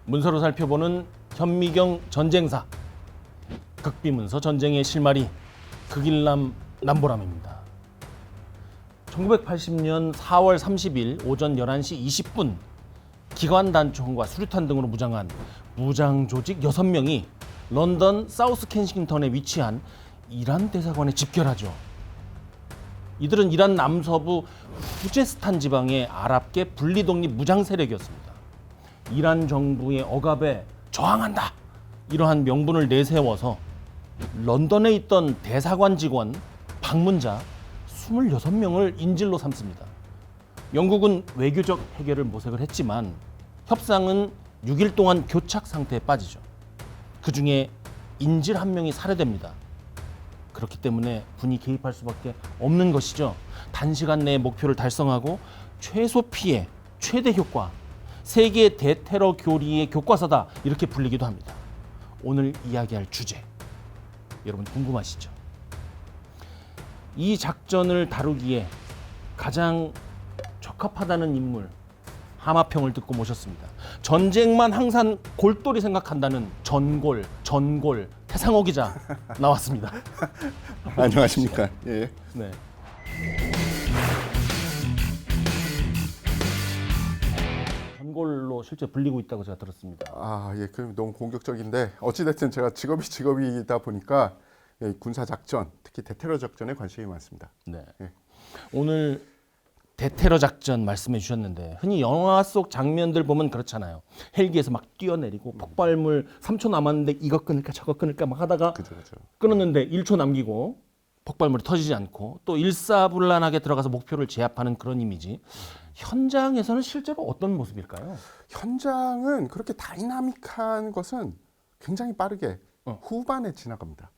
문서로 살펴보는 현미경 전쟁사. 극비문서 전쟁의 실마리 극일남 남보람입니다. 1980년 4월 30일 오전 11시 20분 기관단총과 수류탄 등으로 무장한 무장조직 6명이 런던 사우스 켄싱턴에 위치한 이란 대사관에 집결하죠. 이들은 이란 남서부 후제스탄 지방의 아랍계 분리독립 무장 세력이었습니다. 이란 정부의 억압에 저항한다, 이러한 명분을 내세워서 런던에 있던 대사관 직원, 방문자 26명을 인질로 삼습니다. 영국은 외교적 해결을 모색을 했지만 협상은 6일 동안 교착 상태에 빠지죠. 그중에 인질 1명이 살해됩니다. 그렇기 때문에 군이 개입할 수밖에 없는 것이죠. 단시간 내에 목표를 달성하고 최소 피해, 최대 효과, 세계 대테러 교리의 교과서다, 이렇게 불리기도 합니다. 오늘 이야기할 주제, 여러분 궁금하시죠? 이 작전을 다루기에 가장 적합하다는 인물, 하마평을 듣고 모셨습니다. 전쟁만 항상 골똘히 생각한다는 전골 태상호 기자 나왔습니다. 안녕하십니까. 예. 네. 전골로 실제 불리고 있다고 제가 들었습니다. 아, 예. 그럼 너무 공격적인데 어찌됐든 제가 직업이다 보니까 예, 군사 작전, 특히 대테러 작전에 관심이 많습니다. 네. 예. 오늘 대테러 작전 말씀해 주셨는데 흔히 영화 속 장면들 보면 그렇잖아요. 헬기에서 막 뛰어내리고 폭발물 3초 남았는데 이거 끊을까 저거 끊을까 막 하다가 그죠. 끊었는데 1초 남기고 폭발물이 터지지 않고 또 일사불란하게 들어가서 목표를 제압하는 그런 이미지. 현장에서는 실제로 어떤 모습일까요? 현장은 그렇게 다이나믹한 것은 굉장히 빠르게 후반에 지나갑니다.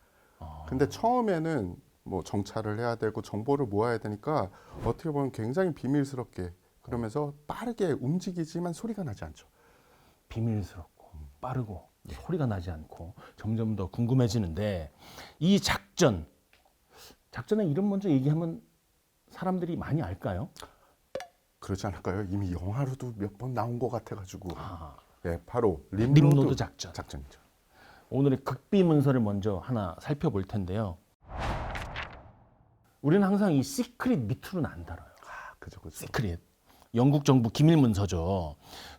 근데 처음에는 뭐 정찰을 해야 되고 정보를 모아야 되니까 어떻게 보면 굉장히 비밀스럽게, 그러면서 빠르게 움직이지만 소리가 나지 않죠. 비밀스럽고 빠르고 소리가 나지 않고 점점 더 궁금해지는데, 이 작전의 이름 먼저 얘기하면 사람들이 많이 알까요? 그렇지 않을까요? 이미 영화로도 몇 번 나온 것 같아가지고. 아, 예, 바로 림로드 작전이죠. 작전이죠. 오늘의 극비 문서를 먼저 하나 살펴볼 텐데요. 우리는 항상 이 시크릿 밑으로는 안 달아요. 그죠. 시크릿. 영국 정부 기밀 문서죠.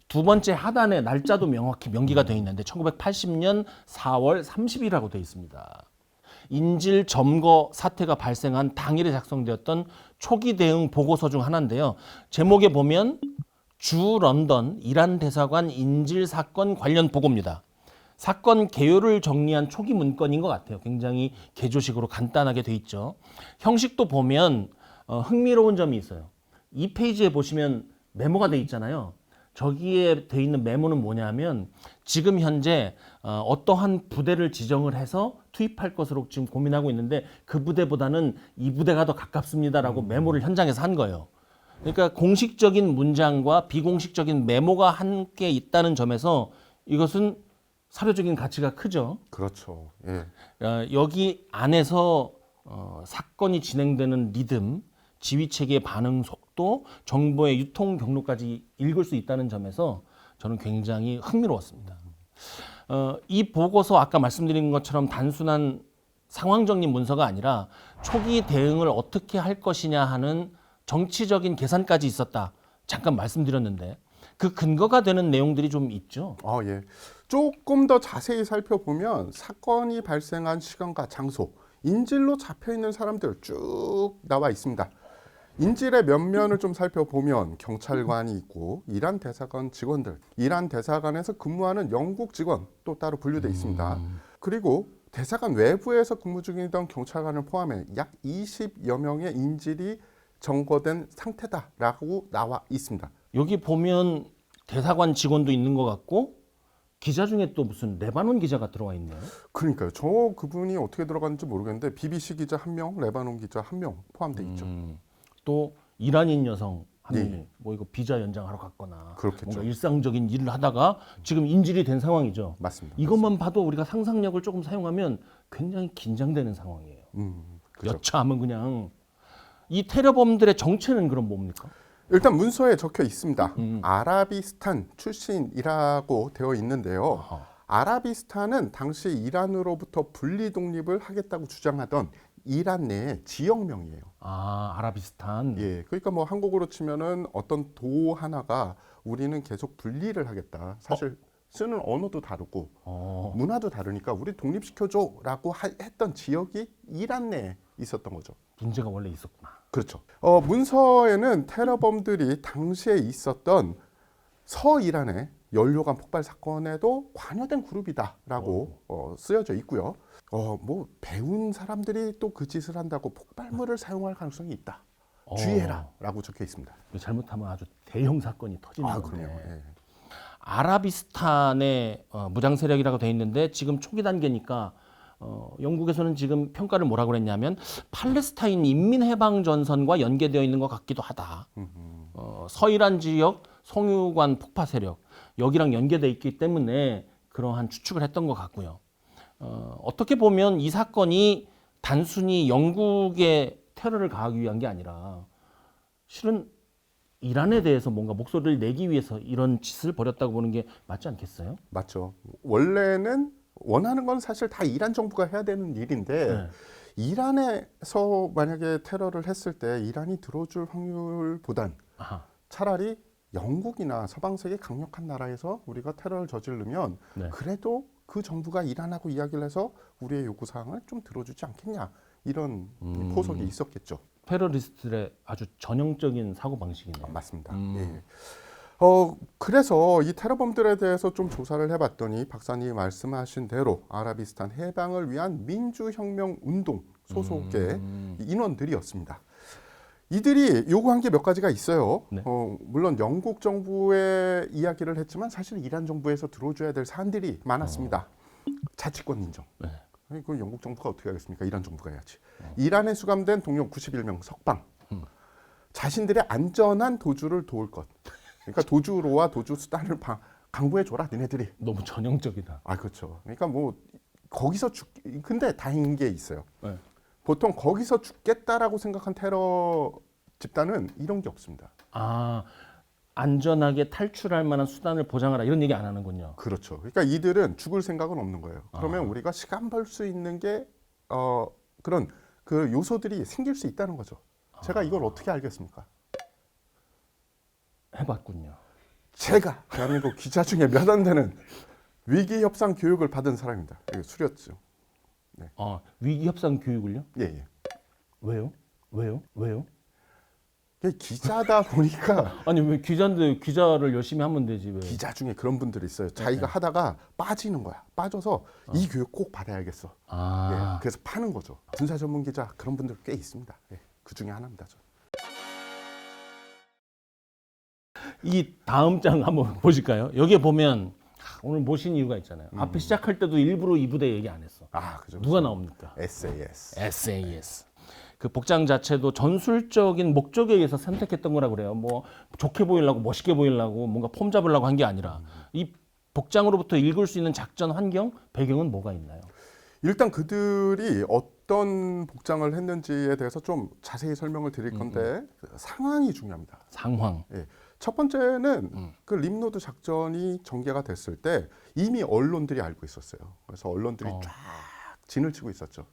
두 번째 하단에 날짜도 명확히 명기가 되어 있는데 1980년 4월 30일이라고 되어 있습니다. 인질 점거 사태가 발생한 당일에 작성되었던 초기 대응 보고서 중 하나인데요. 제목에 보면 주 런던 이란 대사관 인질 사건 관련 보고입니다. 사건 개요를 정리한 초기 문건인 것 같아요. 굉장히 개조식으로 간단하게 돼 있죠. 형식도 보면 흥미로운 점이 있어요. 이 페이지에 보시면 메모가 돼 있잖아요. 저기에 돼 있는 메모는 뭐냐면 지금 현재 어떠한 부대를 지정을 해서 투입할 것으로 지금 고민하고 있는데 그 부대보다는 이 부대가 더 가깝습니다라고 메모를 현장에서 한 거예요. 그러니까 공식적인 문장과 비공식적인 메모가 함께 있다는 점에서 이것은 사료적인 가치가 크죠. 그렇죠. 예. 여기 안에서 사건이 진행되는 리듬, 지휘체계의 반응 속도, 정보의 유통 경로까지 읽을 수 있다는 점에서 저는 굉장히 흥미로웠습니다. 이 보고서 아까 말씀드린 것처럼 단순한 상황 정리 문서가 아니라 초기 대응을 어떻게 할 것이냐 하는 정치적인 계산까지 있었다. 잠깐 말씀드렸는데 그 근거가 되는 내용들이 좀 있죠. 예. 조금 더 자세히 살펴보면 사건이 발생한 시간과 장소, 인질로 잡혀 있는 사람들 쭉 나와 있습니다. 인질의 면면을 좀 살펴보면 경찰관이 있고 이란 대사관 직원들, 이란 대사관에서 근무하는 영국 직원 또 따로 분류돼 있습니다. 그리고 대사관 외부에서 근무 중이던 경찰관을 포함해 약 20여 명의 인질이 점거된 상태다라고 나와 있습니다. 여기 보면 대사관 직원도 있는 것 같고 기자 중에 또 무슨 레바논 기자가 들어와 있네요. 그러니까요. 그분이 어떻게 들어갔는지 모르겠는데 BBC 기자 1명, 레바논 기자 1명 포함돼 있죠. 또 이란인 여성 한 예. 명이 뭐 이거 비자 연장하러 갔거나 그렇겠죠. 뭔가 일상적인 일을 하다가 지금 인질이 된 상황이죠. 맞습니다. 이것만 봐도 우리가 상상력을 조금 사용하면 굉장히 긴장되는 상황이에요. 그죠. 여차하면 그냥 이 테러범들의 정체는 그럼 뭡니까? 일단 문서에 적혀 있습니다. 음. 아라비스탄 출신이라고 되어 있는데요. 어허. 아라비스탄은 당시 이란으로부터 분리 독립을 하겠다고 주장하던 이란 내 지역명이에요. 아, 아라비스탄. 예, 그러니까 뭐 한국어로 치면은 어떤 도 하나가 우리는 계속 분리를 하겠다. 사실 쓰는 언어도 다르고 어. 문화도 다르니까 우리 독립시켜줘라고 했던 지역이 이란 내에 있었던 거죠. 문제가 원래 있었구나. 그렇죠. 문서에는 테러범들이 당시에 있었던 서이란의 연료관 폭발 사건에도 관여된 그룹이다라고 쓰여져 있고요. 뭐 배운 사람들이 또 그 짓을 한다고 폭발물을 사용할 가능성이 있다. 주의해라라고 적혀 있습니다. 잘못하면 아주 대형 사건이 터지는 아, 건데. 그럼요. 예. 아라비스탄의 무장 세력이라고 돼 있는데 지금 초기 단계니까 영국에서는 지금 평가를 뭐라고 그랬냐면 팔레스타인 인민해방전선과 연계되어 있는 것 같기도 하다. 서이란 지역 송유관 폭파 세력 여기랑 연계돼 있기 때문에 그러한 추측을 했던 것 같고요. 어떻게 보면 이 사건이 단순히 영국에 테러를 가하기 위한 게 아니라 실은 이란에 대해서 뭔가 목소리를 내기 위해서 이런 짓을 벌였다고 보는 게 맞지 않겠어요? 맞죠. 원래는 원하는 건 사실 다 이란 정부가 해야 되는 일인데 네. 이란에서 만약에 테러를 했을 때 이란이 들어줄 확률보단 아하. 차라리 영국이나 서방 세계 강력한 나라에서 우리가 테러를 저지르면 네. 그래도 그 정부가 이란하고 이야기를 해서 우리의 요구 사항을 좀 들어주지 않겠냐 이런 포석이 있었겠죠. 테러리스트들의 아주 전형적인 사고 방식이네요. 맞습니다. 예. 그래서 이 테러범들에 대해서 좀 조사를 해봤더니 박사님이 말씀하신 대로 아라비스탄 해방을 위한 민주혁명 운동 소속의 인원들이었습니다. 이들이 요구한 게 몇 가지가 있어요. 네. 물론 영국 정부의 이야기를 했지만 사실 이란 정부에서 들어줘야 될 사안들이 많았습니다. 자치권 인정. 네. 아니, 그 영국 정부가 어떻게 하겠습니까? 이란 정부가 해야지. 이란에 수감된 동료 91명 석방. 자신들의 안전한 도주를 도울 것. 그러니까 도주로와 도주 수단을 강구해 줘라, 니네들이. 너무 전형적이다. 아, 그렇죠. 그러니까 뭐 거기서 근데 다행인 게 있어요. 네. 보통 거기서 죽겠다라고 생각한 테러 집단은 이런 게 없습니다. 아, 안전하게 탈출할 만한 수단을 보장하라 이런 얘기 안 하는군요. 그렇죠. 그러니까 이들은 죽을 생각은 없는 거예요. 그러면 우리가 시간 벌 수 있는 게 그런 그 요소들이 생길 수 있다는 거죠. 제가 이걸 어떻게 알겠습니까? 해봤군요. 제가 대한민국 기자 중에 몇 안 되는 위기 협상 교육을 받은 사람입니다. 이게 수료증. 위기 협상 교육을요? 예, 예. 왜요? 왜요? 이게 기자다 보니까 아니 왜 기자인데 기자를 열심히 하면 되지 왜? 기자 중에 그런 분들이 있어요. 자기가 하다가 빠지는 거야. 빠져서 이 교육 꼭 받아야겠어. 아, 예, 그래서 파는 거죠. 군사 전문 기자 그런 분들 꽤 있습니다. 예, 그 중에 하나입니다. 저. 이 다음 장 한번 보실까요? 여기에 보면 오늘 모신 이유가 있잖아요. 앞에 시작할 때도 일부러 이 부대 얘기 안 했어. 아, 그죠. 누가 나옵니까? SAS. SAS. 그 복장 자체도 전술적인 목적에 의해서 선택했던 거라 그래요. 뭐 좋게 보이려고 멋있게 보이려고 뭔가 폼 잡으려고 한 게 아니라 이 복장으로부터 읽을 수 있는 작전 환경 배경은 뭐가 있나요? 일단 그들이 어떤 복장을 했는지에 대해서 좀 자세히 설명을 드릴 건데 그 상황이 중요합니다. 상황. 예. 첫 번째는 그 림노드 작전이 전개가 됐을 때 이미 언론들이 알고 있었어요. 그래서 언론들이 쫙 진을 치고 있었죠.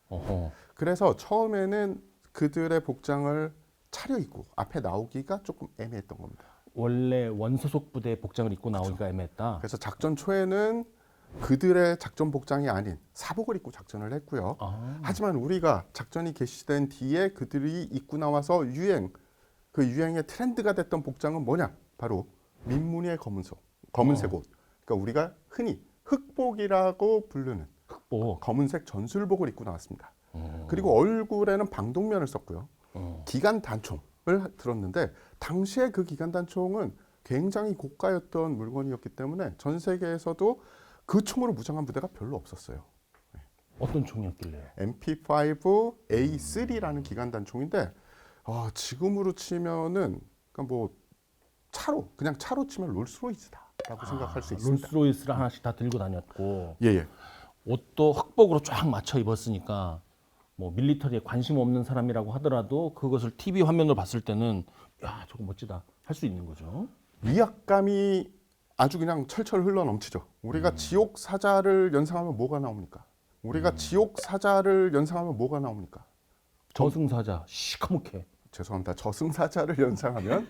어허. 그래서 처음에는 그들의 복장을 차려입고 앞에 나오기가 조금 애매했던 겁니다. 원래 원소속 부대 복장을 입고 나오기가 애매했다. 그래서 작전 초에는 그들의 작전 복장이 아닌 사복을 입고 작전을 했고요. 하지만 우리가 작전이 개시된 뒤에 그들이 입고 나와서 그 유행의 트렌드가 됐던 복장은 뭐냐? 바로 민무늬의 검은색 옷. 그러니까 우리가 흔히 흑복이라고 부르는 흑복. 검은색 전술복을 입고 나왔습니다. 그리고 얼굴에는 방독면을 썼고요. 기관 단총을 들었는데 당시에 그 기관 단총은 굉장히 고가였던 물건이었기 때문에 전 세계에서도 그 총으로 무장한 부대가 별로 없었어요. 어떤 총이었길래요? MP5A3라는 기관 단총인데 지금으로 치면은 그러니까 뭐 그냥 차로 치면 롤스로이스다라고 생각할 수 있습니다. 롤스로이스를 하나씩 다 들고 다녔고 예. 옷도 흑복으로 쫙 맞춰 입었으니까 뭐 밀리터리에 관심 없는 사람이라고 하더라도 그것을 TV 화면으로 봤을 때는 야, 저거 멋지다 할 수 있는 거죠. 위압감이 아주 그냥 철철 흘러 넘치죠. 우리가 지옥 사자를 연상하면 뭐가 나옵니까? 우리가 지옥 사자를 연상하면 뭐가 나옵니까? 저승사자 시커멓게. 죄송합니다. 저승사자를 연상하면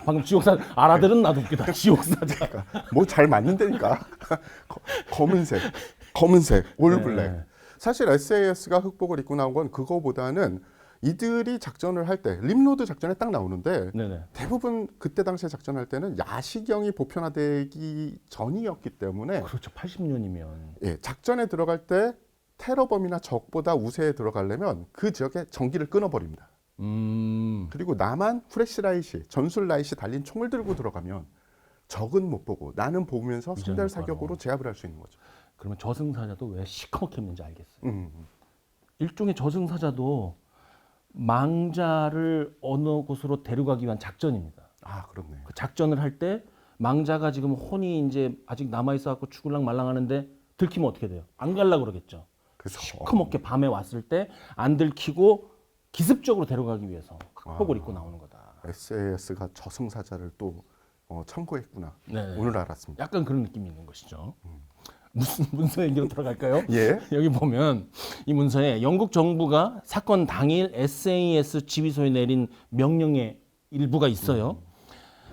방금 지옥사 알아들은 나도 웃기다. 지옥사자. 뭐 잘 맞는다니까. 검은색, 올블랙. 네. 사실 SAS가 흑복을 입고 나온 건 그거보다는 이들이 작전을 할 때 림로드 작전에 딱 나오는데 네네. 대부분 그때 당시에 작전할 때는 야시경이 보편화되기 전이었기 때문에 그렇죠. 80년이면. 예, 작전에 들어갈 때 테러범이나 적보다 우세에 들어가려면 그 지역에 전기를 끊어버립니다. 그리고 나만 프레시라이시, 전술라이시 달린 총을 들고 들어가면 적은 못 보고 나는 보면서 선별 사격으로 제압을 할 수 있는 거죠. 그러면 저승사자도 왜 시커멓게 했는지 알겠어요. 일종의 저승사자도 망자를 어느 곳으로 데려가기 위한 작전입니다. 아, 그렇네. 그 작전을 할 때 망자가 지금 혼이 이제 아직 남아 있어 갖고 죽을랑 말랑 하는데 들키면 어떻게 돼요? 안 갈라 그러겠죠. 그래서 시커멓게 밤에 왔을 때 안 들키고 기습적으로 데려가기 위해서 흑복을 입고 나오는 거다. SAS가 저승사자를 또 참고했구나. 네. 오늘 알았습니다. 약간 그런 느낌이 있는 것이죠. 무슨 문서 얘기로 들어갈까요? 예. 여기 보면 이 문서에 영국 정부가 사건 당일 SAS 지휘소에 내린 명령의 일부가 있어요.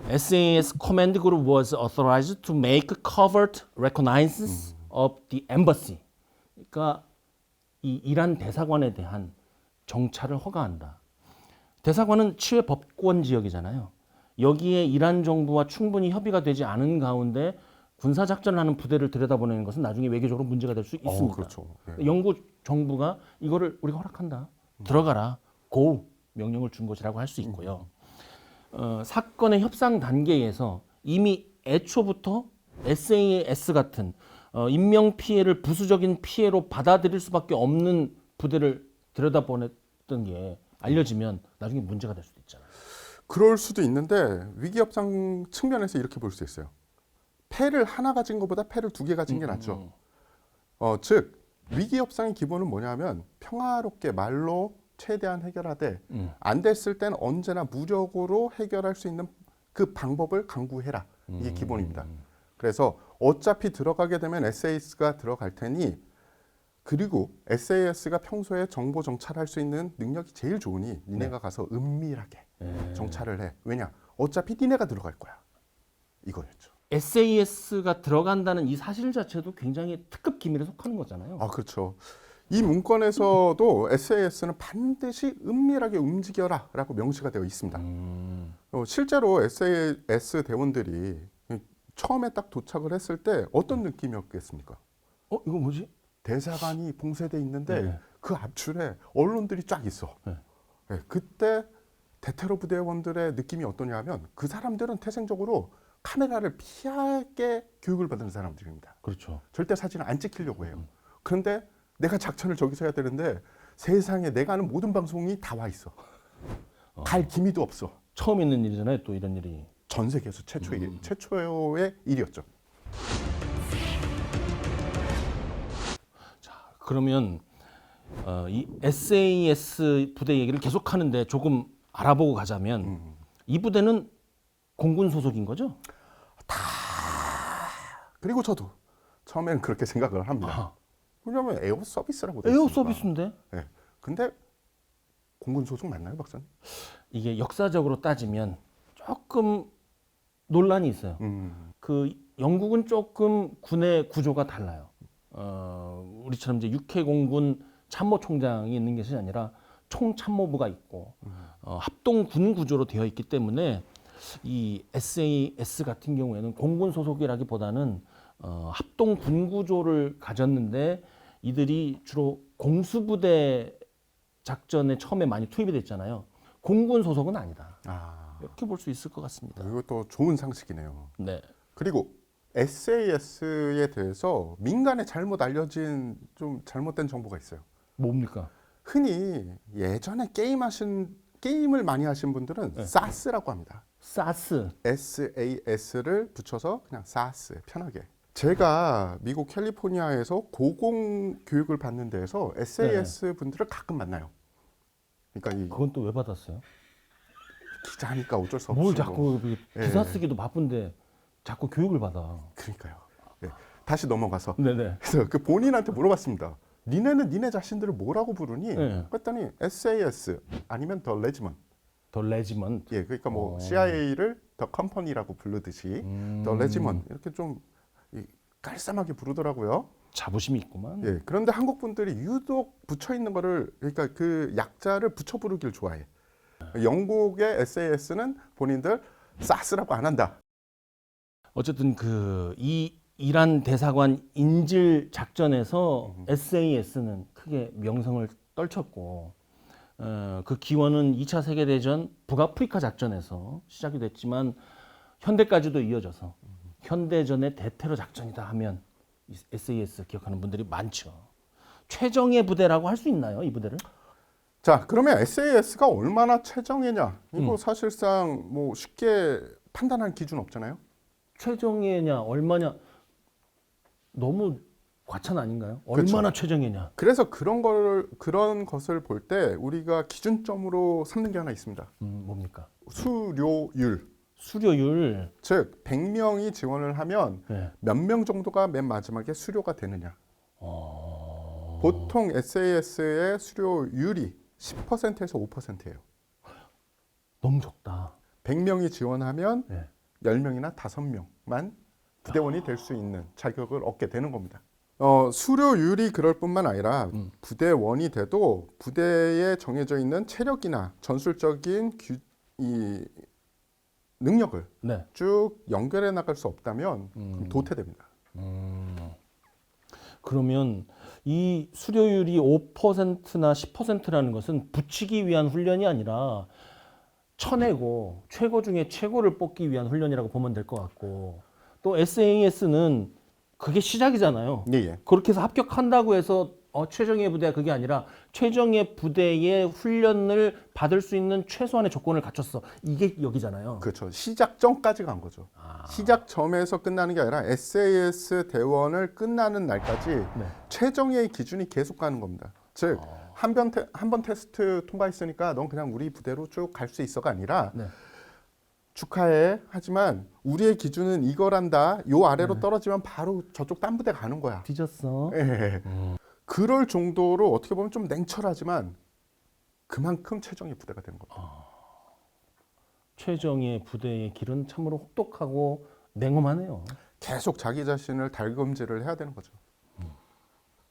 SAS command group was authorized to make covert reconnaissance of the embassy. 그러니까 이 이란 대사관에 대한 정찰을 허가한다. 대사관은 치외 법권 지역이잖아요. 여기에 이란 정부와 충분히 협의가 되지 않은 가운데 군사 작전을 하는 부대를 들여다보내는 것은 나중에 외교적으로 문제가 될 수 있습니다. 그렇죠. 예. 영국 정부가 이거를 우리가 허락한다. 들어가라. 고 명령을 준 것이라고 할 수 있고요. 사건의 협상 단계에서 이미 애초부터 SAS 같은 인명 피해를 부수적인 피해로 받아들일 수밖에 없는 부대를 들여다보냈던 게 알려지면 나중에 문제가 될 수도 있잖아요. 그럴 수도 있는데 위기 협상 측면에서 이렇게 볼 수 있어요. 패를 하나 가진 것보다 패를 두 개 가진 게 낫죠. 즉 위기 협상의 기본은 뭐냐면 평화롭게 말로 최대한 해결하되 안 됐을 땐 언제나 무력으로 해결할 수 있는 그 방법을 강구해라. 이게 기본입니다. 그래서 어차피 들어가게 되면 SAS가 들어갈 테니 그리고 SAS가 평소에 정보 정찰할 수 있는 능력이 제일 좋으니 니네가 가서 은밀하게 정찰을 해. 왜냐? 어차피 니네가 들어갈 거야. 이거였죠. SAS가 들어간다는 이 사실 자체도 굉장히 특급 기밀에 속하는 거잖아요. 아, 그렇죠. 이 문건에서도 SAS는 반드시 은밀하게 움직여라라고 명시가 되어 있습니다. 실제로 SAS 대원들이 처음에 딱 도착을 했을 때 어떤 느낌이었겠습니까? 이거 뭐지? 대사관이 봉쇄돼 있는데 네. 그 앞줄에 언론들이 쫙 있어. 네. 네, 그때 대테러 부대원들의 느낌이 어떠냐면 그 사람들은 태생적으로 카메라를 피하게 교육을 받은 사람들입니다. 그렇죠. 절대 사진을 안 찍히려고 해요. 그런데 내가 작전을 저기서 해야 되는데 세상에 내가 아는 모든 방송이 다 와 있어. 갈 기미도 없어. 처음 있는 일이잖아요. 또 이런 일이. 전 세계에서 최초의 일이었죠. 그러면 이 SAS 부대 얘기를 계속 하는데 조금 알아보고 가자면 이 부대는 공군 소속인 거죠? 그리고 저도 처음에는 그렇게 생각을 합니다. 왜냐하면 에어 서비스라고 돼 에어 있으니까. 서비스인데 네. 근데 공군 소속 맞나요, 박사님? 이게 역사적으로 따지면 조금 논란이 있어요. 그 영국은 조금 군의 구조가 달라요. 우리처럼 이제 육해공군 참모총장이 있는 것이 아니라 총참모부가 있고 합동 군 구조로 되어 있기 때문에 이 SAS 같은 경우에는 공군 소속이라기보다는 합동 군 구조를 가졌는데 이들이 주로 공수부대 작전에 처음에 많이 투입이 됐잖아요. 공군 소속은 아니다. 이렇게 볼 수 있을 것 같습니다. 이것도 좋은 상식이네요. 네. 그리고 SAS에 대해서 민간에 잘못 알려진 좀 잘못된 정보가 있어요. 뭡니까? 흔히 예전에 게임을 많이 하신 분들은 SAS라고 합니다. 사스. SAS를 붙여서 그냥 SAS 편하게. 제가 미국 캘리포니아에서 고공 교육을 받는 데에서 SAS 분들을 가끔 만나요. 그러니까 그건 또 왜 받았어요? 기자니까 어쩔 수 없죠. 뭘 자꾸 기사 예. 쓰기도 바쁜데 자꾸 교육을 받아. 그러니까요. 예. 다시 넘어가서 네네. 그래서 그 본인한테 물어봤습니다. 니네는 니네 자신들을 뭐라고 부르니? 네. 그랬더니 SAS 아니면 더 레지먼트. 더 레지먼트. 예, 그러니까 뭐 어. CIA를 더 컴퍼니라고 부르듯이 더 레지먼트 이렇게 좀 깔쌈하게 부르더라고요. 자부심이 있구만. 예, 그런데 한국 분들이 유독 붙여 있는 거를 그러니까 그 약자를 붙여 부르길 좋아해. 영국의 SAS는 본인들 사스라고 안 한다. 어쨌든 그 이 이란 대사관 인질 작전에서 SAS는 크게 명성을 떨쳤고 그 기원은 2차 세계대전 북아프리카 작전에서 시작이 됐지만 현대까지도 이어져서 현대전의 대테러 작전이다 하면 이 SAS 기억하는 분들이 많죠. 최정예 부대라고 할 수 있나요, 이 부대를? 자, 그러면 SAS가 얼마나 최정예냐? 이거 사실상 뭐 쉽게 판단할 기준 없잖아요. 최정예냐 얼마냐 너무 과찬 아닌가요? 그렇죠. 얼마나 최정예냐? 그래서 그런 것을 볼 때 우리가 기준점으로 삼는 게 하나 있습니다. 뭡니까? 수료율. 수료율. 즉 100명이 지원을 하면 네. 몇 명 정도가 맨 마지막에 수료가 되느냐. 보통 SAS의 수료율이 10%에서 5%예요. 너무 적다. 100명이 지원하면 네. 10명이나 5명만 부대원이 될 수 있는 자격을 얻게 되는 겁니다. 수료율이 그럴 뿐만 아니라 부대원이 돼도 부대에 정해져 있는 체력이나 전술적인 이 능력을 네. 쭉 연결해 나갈 수 없다면 그럼 도태됩니다. 그러면 이 수료율이 5%나 10%라는 것은 붙이기 위한 훈련이 아니라 쳐내고 최고 중에 최고를 뽑기 위한 훈련이라고 보면 될 것 같고 또 SAS는 그게 시작이잖아요. 예, 예. 그렇게 해서 합격한다고 해서 최정예 부대가 그게 아니라 최정예 부대의 훈련을 받을 수 있는 최소한의 조건을 갖췄어. 이게 여기잖아요. 그렇죠. 시작점까지 간 거죠. 시작점에서 끝나는 게 아니라 SAS 대원을 끝나는 날까지 네. 최정예의 기준이 계속 가는 겁니다. 즉, 한 번 테스트 통과했으니까 넌 그냥 우리 부대로 쭉 갈 수 있어가 아니라 네. 축하해. 하지만 우리의 기준은 이거란다. 요 아래로 떨어지면 바로 저쪽 딴 부대 가는 거야. 뒤졌어. 예. 그럴 정도로 어떻게 보면 좀 냉철하지만 그만큼 최정예 부대가 되는 겁니다. 최정예 부대의 길은 참으로 혹독하고 냉엄하네요. 계속 자기 자신을 달검질을 해야 되는 거죠.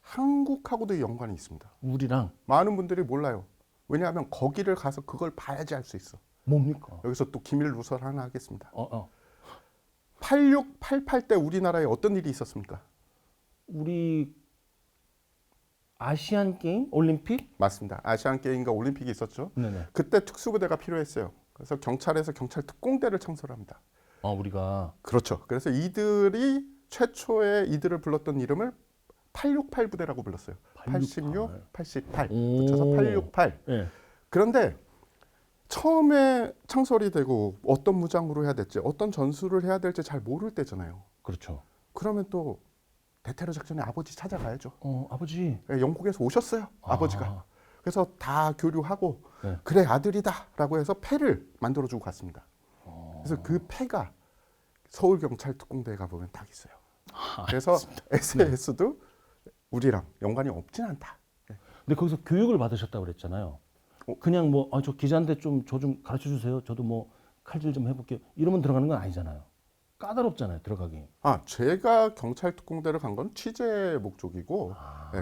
한국하고도 연관이 있습니다. 우리랑 많은 분들이 몰라요. 왜냐하면 거기를 가서 그걸 봐야지 알 수 있어. 뭡니까? 여기서 또 기밀 누설 하나 하겠습니다. 86, 88 때 우리나라에 어떤 일이 있었습니까? 우리 아시안 게임, 올림픽? 맞습니다. 아시안 게임과 올림픽이 있었죠. 네네. 그때 특수부대가 필요했어요. 그래서 경찰에서 경찰 특공대를 창설합니다. 우리가 그렇죠. 그래서 이들이 최초에 이들을 불렀던 이름을 868 부대라고 불렀어요. 86, 88 붙여서 868. 네. 그런데 처음에 창설이 되고 어떤 무장으로 해야 될지 어떤 전술을 해야 될지 잘 모를 때잖아요. 그렇죠. 그러면 또 대테러 작전에 아버지 찾아가야죠. 아버지. 예, 영국에서 오셨어요. 아버지가. 그래서 다 교류하고 네. 그래 아들이다라고 해서 패를 만들어주고 갔습니다. 그래서 그 패가 서울경찰특공대에 가보면 딱 있어요. 그래서 SAS도 우리랑 연관이 없진 않다. 근데 거기서 교육을 받으셨다고 그랬잖아요. 그냥 뭐 저 기자인데 좀 저 좀 가르쳐 주세요. 저도 뭐 칼질 좀 해볼게요. 이러면 들어가는 건 아니잖아요. 까다롭잖아요. 들어가기. 제가 경찰특공대를 간 건 취재 목적이고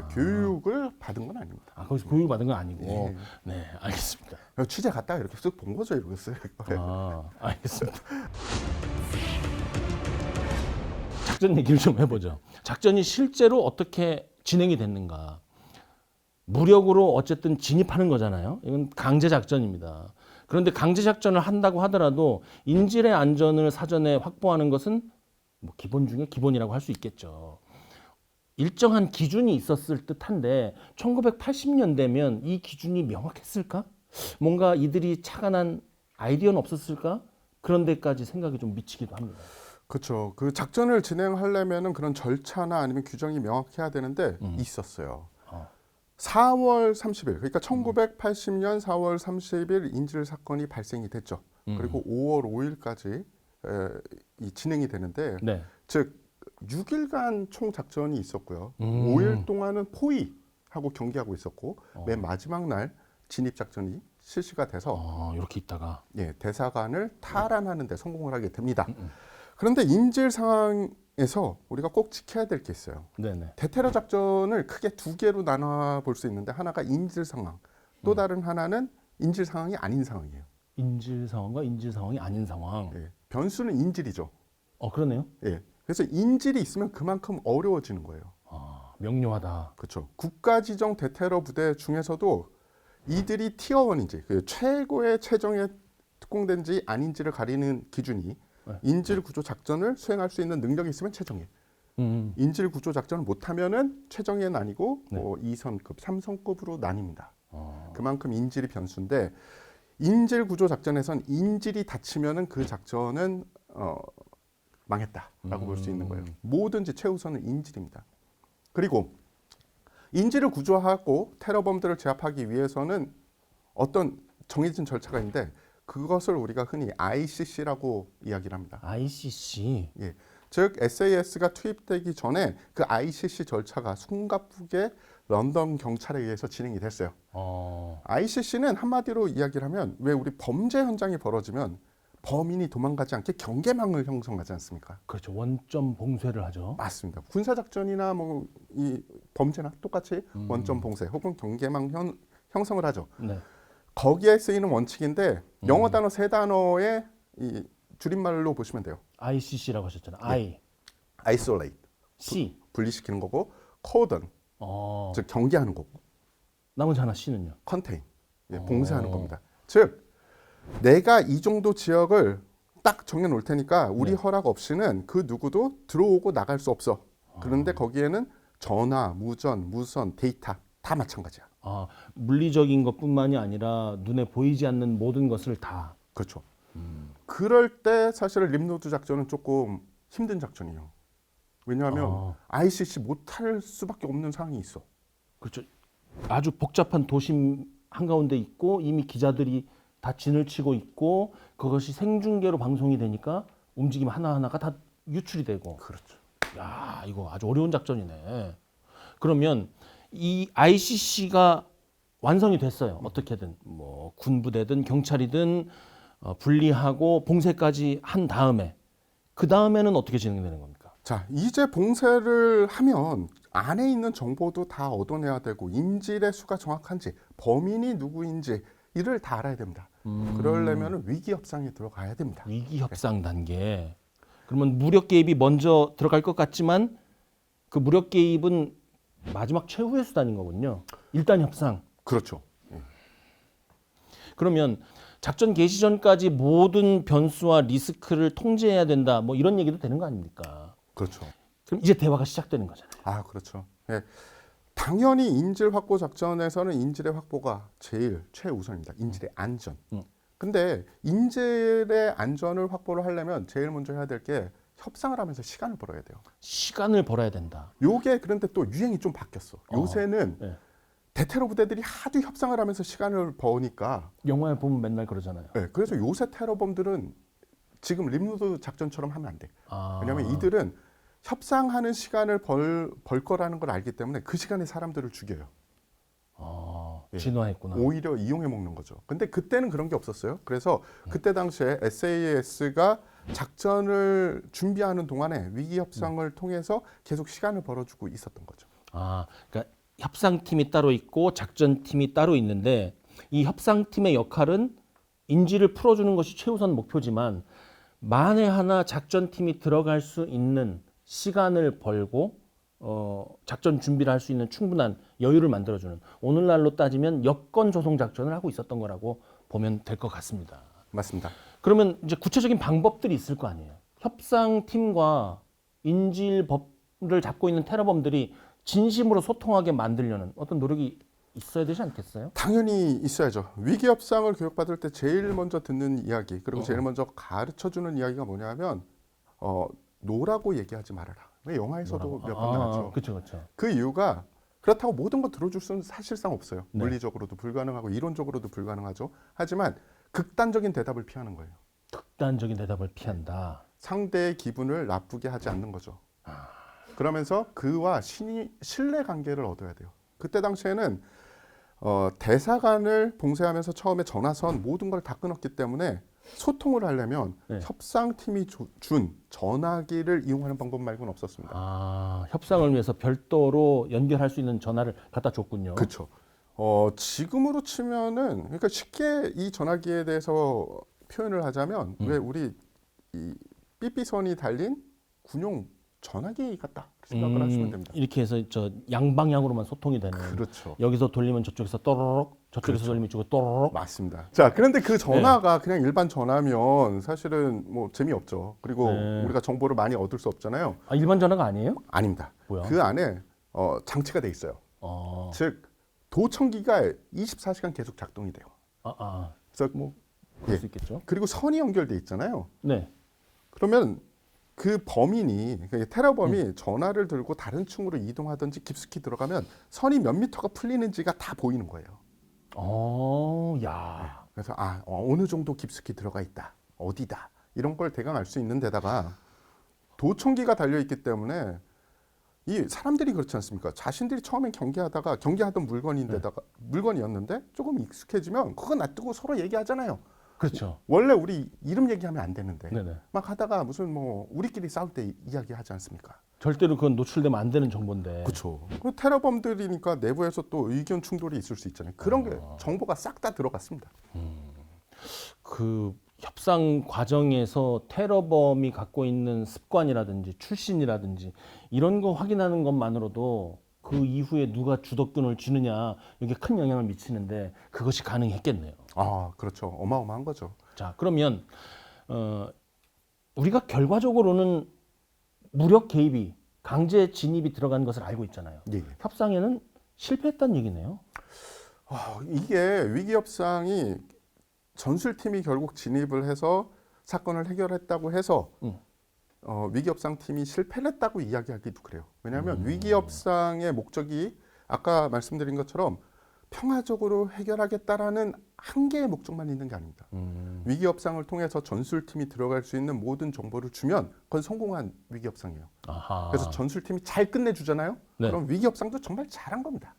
교육을 받은 건 아닙니다. 거기서 교육을 받은 건 아니고. 예. 네, 알겠습니다. 취재 갔다가 이렇게 쓱 본 거죠, 이러겠어요. 알겠습니다. 작전 얘기를 좀 해보죠. 작전이 실제로 어떻게 진행이 됐는가. 무력으로 어쨌든 진입하는 거잖아요. 이건 강제 작전입니다. 그런데 강제 작전을 한다고 하더라도 인질의 안전을 사전에 확보하는 것은 뭐 기본 중에 기본이라고 할 수 있겠죠. 일정한 기준이 있었을 듯한데 1980년대면 이 기준이 명확했을까? 뭔가 이들이 착안한 아이디어는 없었을까? 그런 데까지 생각이 좀 미치기도 합니다. 그렇죠. 그 작전을 진행하려면은 그런 절차나 아니면 규정이 명확해야 되는데 있었어요. 4월 30일, 그러니까 1980년 4월 30일 인질 사건이 발생이 됐죠. 그리고 5월 5일까지 이 진행이 되는데 네. 즉 6일간 총 작전이 있었고요. 5일 5일 동안은 포위하고 경기하고 있었고 맨 마지막 날 진입 작전이 실시가 돼서 이렇게 있다가 예, 대사관을 탈환하는 데 성공을 하게 됩니다. 그런데 인질 상황에서 우리가 꼭 지켜야 될 게 있어요. 네네. 대테러 작전을 크게 두 개로 나눠 볼 수 있는데 하나가 인질 상황, 또 다른 하나는 인질 상황이 아닌 상황이에요. 인질 상황과 인질 상황이 아닌 상황. 예, 변수는 인질이죠. 그러네요. 예, 그래서 인질이 있으면 그만큼 어려워지는 거예요. 명료하다. 그렇죠. 국가 지정 대테러 부대 중에서도 이들이 티어 1인지 그 최고의 최정에 특공된지 아닌지를 가리는 기준이 인질 구조 작전을 수행할 수 있는 능력이 있으면 최정예. 인질 구조 작전을 못하면은 최정예는 아니고 네. 2선급, 3선급으로 나뉩니다. 그만큼 인질이 변수인데 인질 구조 작전에선 인질이 다치면은 그 작전은 망했다라고 볼 수 있는 거예요. 뭐든지 최우선은 인질입니다. 그리고 인질을 구조하고 테러범들을 제압하기 위해서는 어떤 정해진 절차가 있는데 그것을 우리가 흔히 ICC라고 이야기를 합니다. ICC. 예, 즉 SAS가 투입되기 전에 그 ICC 절차가 숨가쁘게 런던 경찰에 의해서 진행이 됐어요. ICC는 한마디로 이야기를 하면 왜 우리 범죄 현장이 벌어지면 범인이 도망가지 않게 경계망을 형성하지 않습니까? 그렇죠. 원점 봉쇄를 하죠. 맞습니다. 군사작전이나 뭐 이 범죄나 똑같이 원점 봉쇄 혹은 경계망 형성을 하죠. 네. 거기에 쓰이는 원칙인데 영어 단어 세 단어의 이 줄임말로 보시면 돼요. ICC라고 하셨잖아요. I, isolate, C. 분리시키는 거고, cordon, 즉 경계하는 거고, 나머지 하나 C는요? contain, 예, 봉쇄하는 겁니다. 즉 내가 이 정도 지역을 딱 정해놓을 테니까 우리 허락 없이는 그 누구도 들어오고 나갈 수 없어. 그런데 거기에는 전화, 무전, 무선, 데이터 다 마찬가지야. 물리적인 것뿐만이 아니라 눈에 보이지 않는 모든 것을 다. 그렇죠. 그럴 때 사실은 림노드 작전은 조금 힘든 작전이에요. 왜냐하면 ICC 못할 수밖에 없는 상황이 있어. 그렇죠. 아주 복잡한 도심 한가운데 있고 이미 기자들이 다 진을 치고 있고 그것이 생중계로 방송이 되니까 움직임 하나하나가 다 유출이 되고. 그렇죠. 야, 이거 아주 어려운 작전이네. 그러면 이 ICC가 완성이 됐어요. 어떻게든 뭐 군부대든 경찰이든 분리하고 봉쇄까지 한 다음에 그 다음에는 어떻게 진행되는 겁니까? 자, 이제 봉쇄를 하면 안에 있는 정보도 다 얻어내야 되고 인질의 수가 정확한지 범인이 누구인지 이를 다 알아야 됩니다. 그러려면 위기 협상에 들어가야 됩니다. 위기 협상 단계. 그러면 무력 개입이 먼저 들어갈 것 같지만 그 무력 개입은 마지막 최후의 수단인 거군요. 일단 협상. 그렇죠. 그러면 작전 개시 전까지 모든 변수와 리스크를 통제해야 된다. 뭐 이런 얘기도 되는 거 아닙니까? 그렇죠. 그럼 이제 대화가 시작되는 거잖아요. 그렇죠. 예. 당연히 인질 확보 작전에서는 인질의 확보가 제일 최우선입니다. 인질의 안전. 근데 인질의 안전을 확보를 하려면 제일 먼저 해야 될 게 협상을 하면서 시간을 벌어야 돼요. 시간을 벌어야 된다. 요게 그런데 또 유행이 좀 바뀌었어. 요새는 네. 대테러 부대들이 하도 협상을 하면서 시간을 버니까 영화에 보면 맨날 그러잖아요. 네, 그래서 요새 테러범들은 지금 림노드 작전처럼 하면 안 돼. 왜냐하면 이들은 협상하는 시간을 벌 거라는 걸 알기 때문에 그 시간에 사람들을 죽여요. 진화했구나. 오히려 이용해 먹는 거죠. 근데 그때는 그런 게 없었어요. 그래서 그때 당시에 SAS가 작전을 준비하는 동안에 위기 협상을 통해서 계속 시간을 벌어주고 있었던 거죠. 그러니까 협상팀이 따로 있고 작전팀이 따로 있는데 이 협상팀의 역할은 인지를 풀어주는 것이 최우선 목표지만 만에 하나 작전팀이 들어갈 수 있는 시간을 벌고 작전 준비를 할 수 있는 충분한 여유를 만들어주는 오늘날로 따지면 여건 조성 작전을 하고 있었던 거라고 보면 될 것 같습니다. 맞습니다. 그러면 이제 구체적인 방법들이 있을 거 아니에요. 협상팀과 인질법을 잡고 있는 테러범들이 진심으로 소통하게 만들려는 어떤 노력이 있어야 되지 않겠어요? 당연히 있어야죠. 위기 협상을 교육받을 때 제일 먼저 듣는 이야기 그리고 제일 먼저 가르쳐주는 이야기가 뭐냐면 노라고 얘기하지 말아라. 왜 영화에서도 몇 번 나왔죠. 그렇죠. 그 이유가 그렇다고 모든 거 들어줄 수는 사실상 없어요. 네. 물리적으로도 불가능하고 이론적으로도 불가능하죠. 하지만 극단적인 대답을 피하는 거예요. 극단적인 대답을 피한다. 상대의 기분을 나쁘게 하지 않는 거죠. 그러면서 그와 신뢰 관계를 얻어야 돼요. 그때 당시에는 대사관을 봉쇄하면서 처음에 전화선 모든 걸 다 끊었기 때문에 소통을 하려면 네. 협상팀이 준 전화기를 이용하는 방법 말고는 없었습니다. 아, 협상을 위해서 별도로 연결할 수 있는 전화를 갖다 줬군요. 그렇죠. 지금으로 치면은 그러니까 쉽게 이 전화기에 대해서 표현을 하자면 왜 우리 이 삐삐선이 달린 군용 전화기 같다 생각을 하시면 됩니다. 이렇게 해서 저 양방향으로만 소통이 되는. 그렇죠. 여기서 돌리면 저쪽에서 또로록, 저쪽에서 돌리면 이쪽으로 또로록. 맞습니다. 자, 그런데 그 전화가 그냥 일반 전화면 사실은 뭐 재미없죠. 그리고 네. 우리가 정보를 많이 얻을 수 없잖아요. 아, 일반 전화가 아니에요? 아닙니다. 뭐야? 그 안에 장치가 돼 있어요. 즉 도청기가 24시간 계속 작동이 돼요. 그래서 뭐 그럴 수 있겠죠. 그리고 선이 연결돼 있잖아요. 네. 그러면 그 범인이 그러니까 테러범이 전화를 들고 다른 층으로 이동하든지 깊숙이 들어가면 선이 몇 미터가 풀리는지가 다 보이는 거예요. 야. 그래서 어느 정도 깊숙이 들어가 있다, 어디다 이런 걸 대강 알 수 있는 데다가 도청기가 달려 있기 때문에 이 사람들이 그렇지 않습니까? 자신들이 처음엔 경계하던 물건이었는데 조금 익숙해지면 그거 놔두고 서로 얘기하잖아요. 그렇죠. 원래 우리 이름 얘기하면 안 되는데 네네. 막 하다가 무슨 뭐 우리끼리 싸울 때 이야기하지 않습니까? 절대로 그건 노출되면 안 되는 정보인데. 그렇죠. 그 테러범들이니까 내부에서 또 의견 충돌이 있을 수 있잖아요. 그런 게 정보가 싹 다 들어갔습니다. 그 협상 과정에서 테러범이 갖고 있는 습관이라든지 출신이라든지 이런 거 확인하는 것만으로도 그 이후에 누가 주도권을 쥐느냐 이게 큰 영향을 미치는데 그것이 가능했겠네요. 그렇죠. 어마어마한 거죠. 자, 그러면 우리가 결과적으로는 무력 개입이 강제 진입이 들어간 것을 알고 있잖아요. 예. 협상에는 실패했다는 얘기네요. 이게 위기 협상이 전술팀이 결국 진입을 해서 사건을 해결했다고 해서 위기 협상 팀이 실패를 했다고 이야기하기도 그래요. 왜냐하면 위기 협상의 목적이 아까 말씀드린 것처럼 평화적으로 해결하겠다라는 한 개의 목적만 있는 게 아닙니다. 위기 협상을 통해서 전술팀이 들어갈 수 있는 모든 정보를 주면 그건 성공한 위기 협상이에요. 그래서 전술팀이 잘 끝내주잖아요. 네. 그럼 위기 협상도 정말 잘한 겁니다.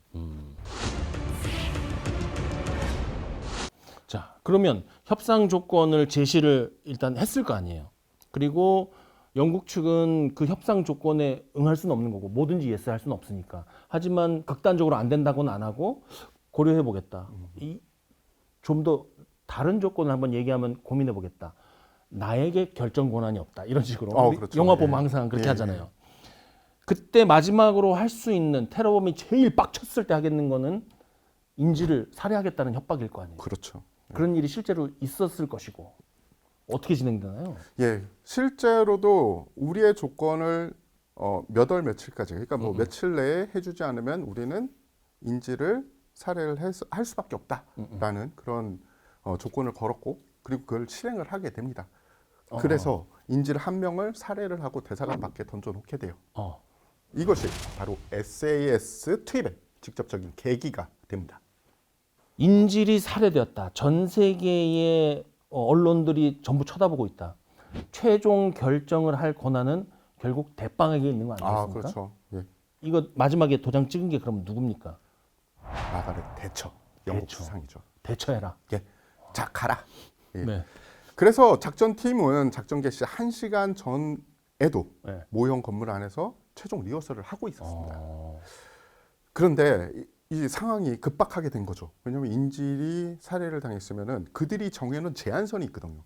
자, 그러면 협상 조건을 제시를 일단 했을 거 아니에요. 그리고 영국 측은 그 협상 조건에 응할 수는 없는 거고 뭐든지 예스 할 수는 없으니까. 하지만 극단적으로 안 된다고는 안 하고 고려해 보겠다. 좀 더 다른 조건을 한번 얘기하면 고민해 보겠다. 나에게 결정 권한이 없다. 이런 식으로. 그렇죠. 영화 보면 항상 그렇게 하잖아요. 그때 마지막으로 할 수 있는 테러범이 제일 빡쳤을 때 하겠는 거는 인질을 살해하겠다는 협박일 거 아니에요. 그렇죠. 그런 일이 실제로 있었을 것이고 어떻게 진행되나요? 예, 실제로도 우리의 조건을 몇 월 며칠까지, 그러니까 뭐 며칠 내에 해주지 않으면 우리는 인질을 살해를 할 수밖에 없다라는 그런 조건을 걸었고, 그리고 그걸 실행을 하게 됩니다. 그래서 인질 한 명을 살해를 하고 대사관 밖에 던져놓게 돼요. 이것이 바로 SAS 투입의 직접적인 계기가 됩니다. 인질이 살해되었다. 전 세계의 언론들이 전부 쳐다보고 있다. 최종 결정을 할 권한은 결국 대빵에게 있는 거 아니겠습니까? 그렇죠. 예. 이거 마지막에 도장 찍은 게 그럼 누굽니까? 마가렛 대처, 영국 대처. 수상이죠. 대처해라. 예. 자, 가라. 예. 네. 그래서 작전팀은 작전 개시 1시간 전에도 네. 모형 건물 안에서 최종 리허설을 하고 있었습니다. 그런데 이 상황이 급박하게 된 거죠. 왜냐하면 인질이 살해를 당했으면은 그들이 정해놓은 제한선이 있거든요.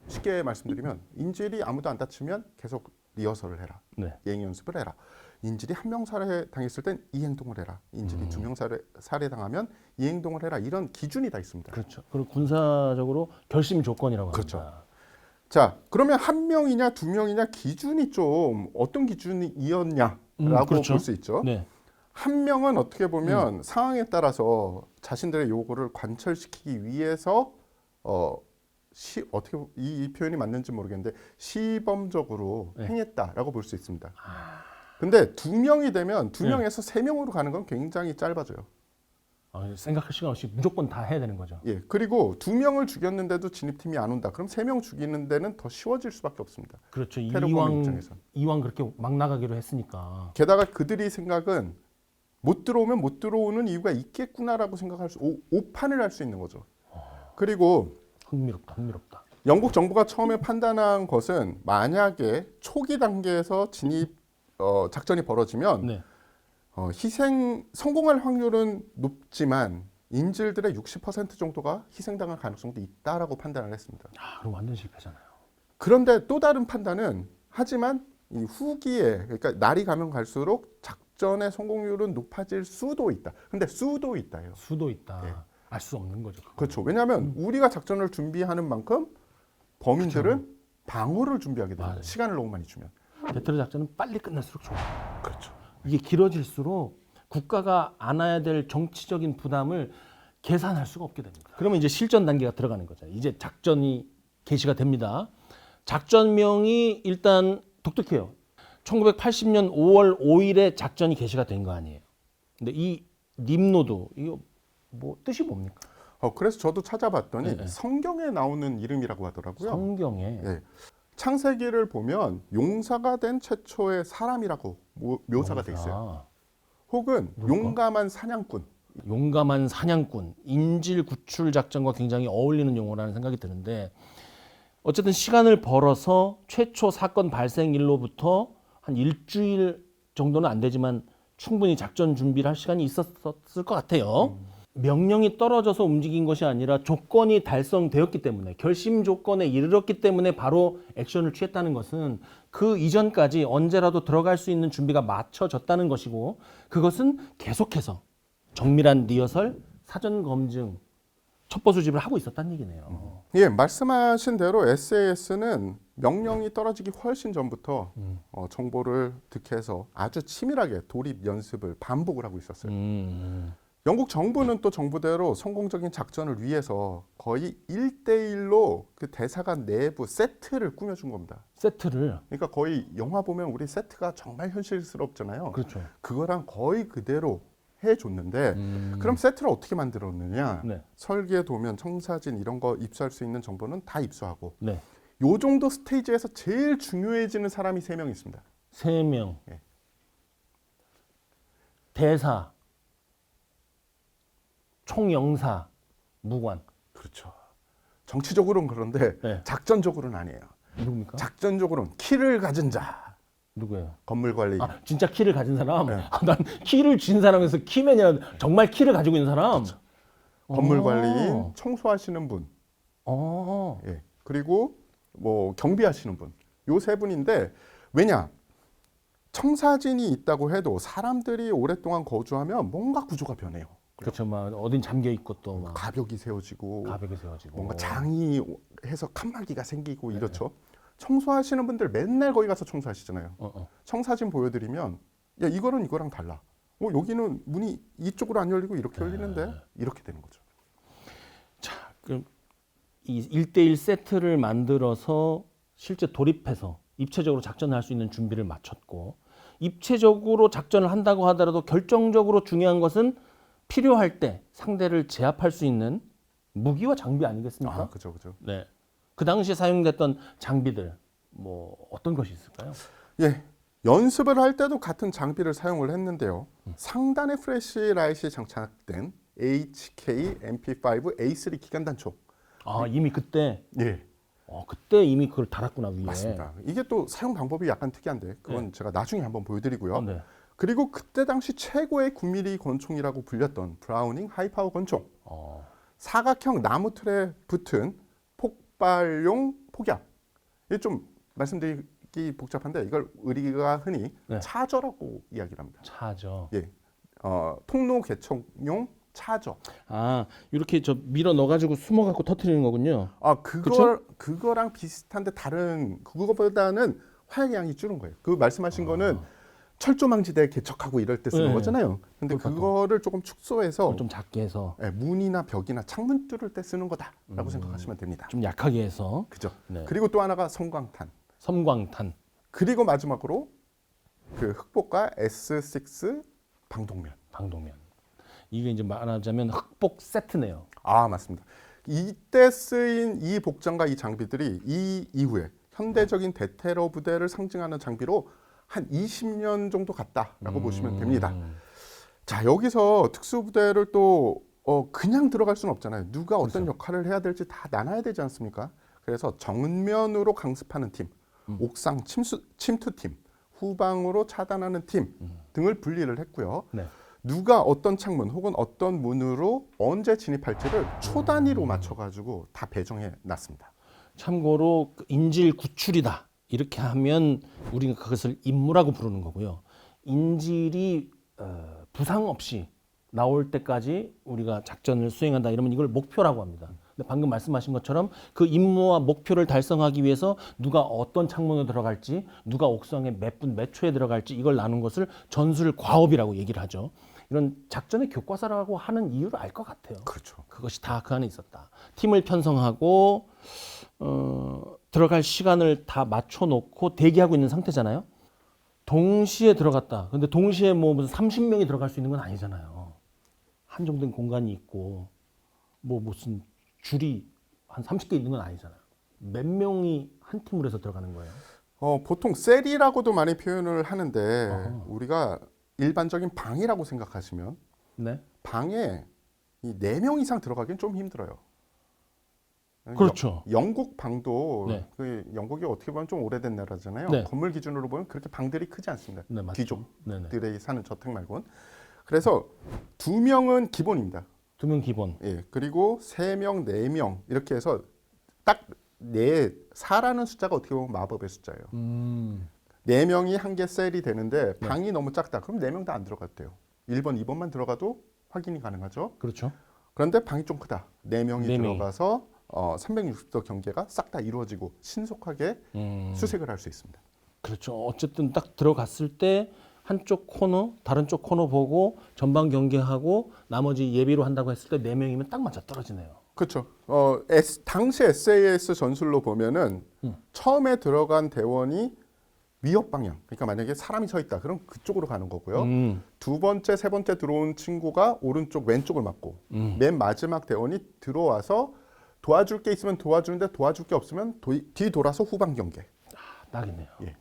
쉽게 말씀드리면 인질이 아무도 안 다치면 계속 리허설을 해라. 네. 예행 연습을 해라. 인질이 한 명 살해 당했을 땐 이 행동을 해라. 인질이 2명 살해 당하면 이 행동을 해라. 이런 기준이 다 있습니다. 그렇죠. 그리고 군사적으로 결심 조건이라고 그렇죠. 합니다. 자, 그러면 한 명이냐 두 명이냐 기준이 좀 어떤 기준이었냐라고 그렇죠. 볼 수 있죠. 네. 한 명은 어떻게 보면 상황에 따라서 자신들의 요구를 관철시키기 위해서 어떻게 이 표현이 맞는지 모르겠는데 시범적으로 네. 행했다라고 볼 수 있습니다. 근데 두 명이 되면 두 네. 명에서 세 명으로 가는 건 굉장히 짧아져요. 생각할 시간 없이 무조건 다 해야 되는 거죠. 예, 그리고 2명을 죽였는데도 진입팀이 안 온다. 그럼 3명 죽이는 데는 더 쉬워질 수밖에 없습니다. 그렇죠. 테러범의 입장에서. 이왕 그렇게 막 나가기로 했으니까. 게다가 그들이 생각은 못 들어오면 못 들어오는 이유가 있겠구나라고 생각할 수, 오판을 할 수 있는 거죠. 그리고 흥미롭다. 영국 정부가 처음에 판단한 것은 만약에 초기 단계에서 진입 작전이 벌어지면 네. 성공할 확률은 높지만 인질들의 60% 정도가 희생당할 가능성도 있다라고 판단을 했습니다. 그럼 완전 실패잖아요. 그런데 또 다른 판단은 하지만 이 후기에 그러니까 날이 가면 갈수록 작전의 성공률은 높아질 수도 있다. 근데 수도 있다요. 수도 있다. 예. 알 수 없는 거죠. 그건. 그렇죠. 왜냐하면 우리가 작전을 준비하는 만큼 범인들은 방어를 준비하게 됩니다. 맞아요. 시간을 너무 많이 주면. 대테러 작전은 빨리 끝날수록 좋아요. 그렇죠. 이게 길어질수록 국가가 안아야 될 정치적인 부담을 계산할 수가 없게 됩니다. 그러면 이제 실전 단계가 들어가는 거죠. 이제 작전이 개시가 됩니다. 작전명이 일단 독특해요. 1980년 5월 5일에 작전이 개시가 된 거 아니에요. 근데 이 림노드 이거 뭐 뜻이 뭡니까? 그래서 저도 찾아봤더니 네. 성경에 나오는 이름이라고 하더라고요. 성경에 네. 창세기를 보면 용사가 된 최초의 사람이라고 묘사가 돼 있어요. 혹은 누굴까? 용감한 사냥꾼. 용감한 사냥꾼, 인질 구출 작전과 굉장히 어울리는 용어라는 생각이 드는데 어쨌든 시간을 벌어서 최초 사건 발생일로부터 한 일주일 정도는 안 되지만 충분히 작전 준비를 할 시간이 있었을 것 같아요. 명령이 떨어져서 움직인 것이 아니라 조건이 달성되었기 때문에 결심 조건에 이르렀기 때문에 바로 액션을 취했다는 것은 그 이전까지 언제라도 들어갈 수 있는 준비가 맞춰졌다는 것이고 그것은 계속해서 정밀한 리허설, 사전 검증, 첩보 수집을 하고 있었다는 얘기네요. 예, 말씀하신 대로 SAS는 명령이 떨어지기 훨씬 전부터 정보를 득해서 아주 치밀하게 도립 연습을 반복을 하고 있었어요. 영국 정부는 또 정부대로 성공적인 작전을 위해서 거의 1대1로 그 대사관 내부 세트를 꾸며준 겁니다. 세트를 그러니까 거의 영화 보면 우리 세트가 정말 현실스럽잖아요. 그렇죠. 그거랑 거의 그대로 해줬는데 그럼 세트를 어떻게 만들었느냐? 네. 설계, 도면, 청사진 이런 거 입수할 수 있는 정보는 다 입수하고 네. 요 정도 스테이지에서 제일 중요해지는 사람이 3명 있습니다. 3명. 예. 대사, 총영사, 무관. 그렇죠. 정치적으로는 그런데 네. 작전적으로는 아니에요. 누굽니까? 작전적으로는 키를 가진 자, 누구예요? 건물 관리. 진짜 키를 가진 사람? 네. 난 키를 쥔 사람에서 키맨이야. 정말 키를 가지고 있는 사람? 건물 어. 관리인, 청소하시는 분, 예. 그리고 뭐 경비하시는 분, 요 3분인데 왜냐? 청사진이 있다고 해도 사람들이 오랫동안 거주하면 뭔가 구조가 변해요. 그렇죠. 막 어딘 잠겨 있고 또 막 가벽이 세워지고, 가벽이 세워지고 뭔가 장이 해서 칸막이가 생기고 이렇죠. 청소하시는 분들 맨날 거기 가서 청소하시잖아요. 청사진 보여드리면 야 이거는 이거랑 달라. 여기는 문이 이쪽으로 안 열리고 이렇게 열리는데 이렇게 되는 거죠. 자, 그럼 이 1대1 세트를 만들어서 실제 돌입해서 입체적으로 작전을 할 수 있는 준비를 마쳤고 입체적으로 작전을 한다고 하더라도 결정적으로 중요한 것은 필요할 때 상대를 제압할 수 있는 무기와 장비 아니겠습니까? 그죠. 네. 그 당시에 사용됐던 장비들 뭐 어떤 것이 있을까요? 예, 연습을 할 때도 같은 장비를 사용을 했는데요. 상단에 플래시라이트이 장착된 HK MP5 A3 기관 단총. 이미 그때 예, 그때 이미 그걸 달았구나 위에. 맞습니다. 이게 또 사용 방법이 약간 특이한데 그건 제가 나중에 한번 보여드리고요. 네. 그리고 그때 당시 최고의 9mm 권총이라고 불렸던 브라우닝 하이파워 권총. 사각형 나무 틀에 붙은 폭발용 폭약. 이게 좀 말씀드리기 복잡한데 이걸 우리가 흔히 네. 차저라고 이야기를 합니다. 차죠. 예, 통로 개척용 차저. 이렇게 저 밀어 넣어가지고 숨어갖고 터트리는 거군요. 그거랑 비슷한데 다른 그거보다는 화약의 양이 줄은 거예요. 그 말씀하신 거는 철조망지대 개척하고 이럴 때 쓰는 네. 거잖아요. 근데 그거를 조금 축소해서 좀 작게 해서 문이나 벽이나 창문 뚫을 때 쓰는 거다라고 생각하시면 됩니다. 좀 약하게 해서. 그죠? 네. 그리고 또 하나가 섬광탄. 섬광탄. 그리고 마지막으로 그 흑복과 S6 방독면. 이게 이제 말하자면 흑복 세트네요. 아, 맞습니다. 이때 쓰인 이 복장과 이 장비들이 이 이후에 현대적인 대테러 부대를 상징하는 장비로 한 20년 정도 갔다라고 보시면 됩니다. 자, 여기서 특수부대를 또 그냥 들어갈 수는 없잖아요. 누가 어떤 그렇죠. 역할을 해야 될지 다 나눠야 되지 않습니까? 그래서 정면으로 강습하는 팀, 옥상 침투팀, 후방으로 차단하는 팀 등을 분리를 했고요. 네. 누가 어떤 창문 혹은 어떤 문으로 언제 진입할지를 초 단위로 맞춰가지고 다 배정해 놨습니다. 참고로 그 인질 구출이다 이렇게 하면 우리가 그것을 임무라고 부르는 거고요. 인질이 부상 없이 나올 때까지 우리가 작전을 수행한다 이러면 이걸 목표라고 합니다. 근데 방금 말씀하신 것처럼 그 임무와 목표를 달성하기 위해서 누가 어떤 창문으로 들어갈지, 누가 옥상에 몇 분 몇 초에 들어갈지 이걸 나눈 것을 전술 과업이라고 얘기를 하죠. 이런 작전의 교과서라고 하는 이유를 알 것 같아요. 그렇죠. 그것이 다 그 안에 있었다. 팀을 편성하고 들어갈 시간을 다 맞춰놓고 대기하고 있는 상태잖아요. 동시에 들어갔다. 근데 동시에 뭐 무슨 30명이 들어갈 수 있는 건 아니잖아요. 한정된 공간이 있고 뭐 무슨 줄이 한 30개 있는 건 아니잖아요. 몇 명이 한 팀으로 해서 들어가는 거예요? 보통 셀이라고도 많이 표현을 하는데 어허. 우리가 일반적인 방이라고 생각하시면 네. 방에 이 4명 이상 들어가기는 좀 힘들어요. 그렇죠. 영국 방도 네. 그 영국이 어떻게 보면 좀 오래된 나라잖아요. 네. 건물 기준으로 보면 그렇게 방들이 크지 않습니다. 네, 맞죠. 네네. 귀족들이 사는 저택 말고는. 그래서 2명은 기본입니다. 2명 기본. 예, 그리고 3명, 4명 이렇게 해서 딱 4라는 숫자가 어떻게 보면 마법의 숫자예요. 4명이 한 개 셀이 되는데 방이 너무 작다. 그럼 4명 다 안 들어갔대요. 1번, 2번만 들어가도 확인이 가능하죠. 그렇죠. 그런데 방이 좀 크다. 4명이 네 명이. 들어가서 360도 경계가 싹 다 이루어지고 신속하게 수색을 할 수 있습니다. 그렇죠. 어쨌든 딱 들어갔을 때 한쪽 코너, 다른 쪽 코너 보고 전방 경계하고 나머지 예비로 한다고 했을 때 4명이면 딱 맞아 떨어지네요. 그렇죠. 당시 SAS 전술로 보면은 처음에 들어간 대원이 위협 방향. 그러니까 만약에 사람이 서 있다. 그럼 그쪽으로 가는 거고요. 두 번째, 세 번째 들어온 친구가 오른쪽, 왼쪽을 맞고 맨 마지막 대원이 들어와서 도와줄 게 있으면 도와주는데 도와줄 게 없으면 뒤 돌아서 후방 경계. 딱이네요. 예.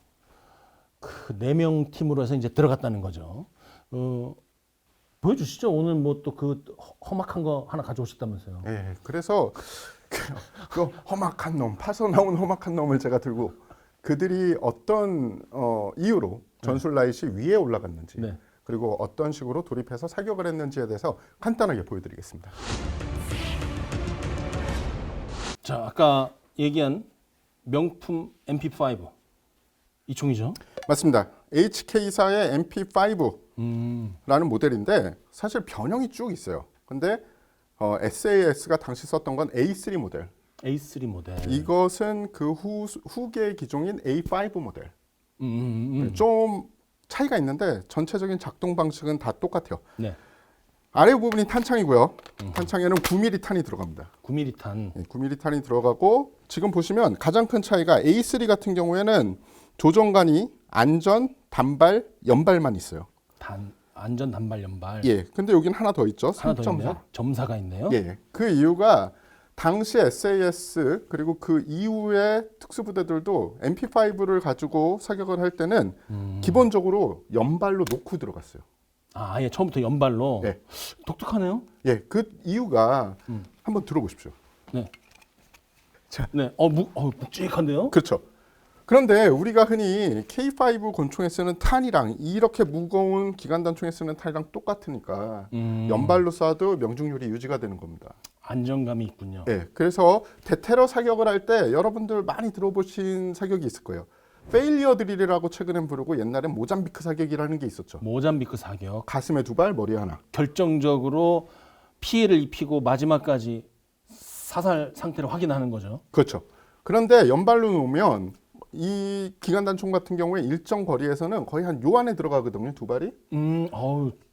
그 4명 팀으로 해서 이제 들어갔다는 거죠. 보여주시죠. 오늘 뭐 또 그 험악한 거 하나 가져오셨다면서요. 예. 그래서 그 험악한 놈, 파서 나온 험악한 놈을 제가 들고 그들이 어떤 이유로 전술 라이시 위에 올라갔는지 네. 그리고 어떤 식으로 돌입해서 사격을 했는지에 대해서 간단하게 보여드리겠습니다. 자, 아까 얘기한 명품 MP5 이 총이죠. 맞습니다. HK사의 MP5라는 모델인데 사실 변형이 쭉 있어요. 근데 SAS가 당시 썼던 건 A3 모델. A3 모델. 이것은 그 후계 기종인 A5 모델. 좀 차이가 있는데 전체적인 작동 방식은 다 똑같아요. 네. 아래 부분이 탄창이고요. 탄창에는 9mm 탄이 들어갑니다. 9mm 탄. 9mm 탄이 들어가고 지금 보시면 가장 큰 차이가 A3 같은 경우에는 조정관이 안전, 단발, 연발만 있어요. 안전 단발 연발. 예. 근데 여기는 하나 더 있죠. 하나 더 3.4. 있네요. 점사가 있네요. 예. 그 이유가 당시 SAS 그리고 그 이후의 특수부대들도 MP5를 가지고 사격을 할 때는 기본적으로 연발로 놓고 들어갔어요. 아예 처음부터 연발로. 예. 독특하네요. 예. 그 이유가 한번 들어보십시오. 네. 자. 네. 묵직한데요? 그렇죠. 그런데 우리가 흔히 K5 권총에 쓰는 탄이랑 이렇게 무거운 기관단총에 쓰는 탄이랑 똑같으니까 연발로 쏴도 명중률이 유지가 되는 겁니다. 안정감이 있군요. 네, 그래서 대테러 사격을 할 때 여러분들 많이 들어보신 사격이 있을 거예요. 페일리어 드릴이라고 최근엔 부르고 옛날엔 모잠비크 사격이라는 게 있었죠. 모잠비크 사격. 가슴에 2발, 머리에 하나. 결정적으로 피해를 입히고 마지막까지 사살 상태를 확인하는 거죠. 그렇죠. 그런데 연발로 놓으면 이 기관단총 같은 경우에 일정 거리에서는 거의 한 요 안에 들어가거든요. 2발이.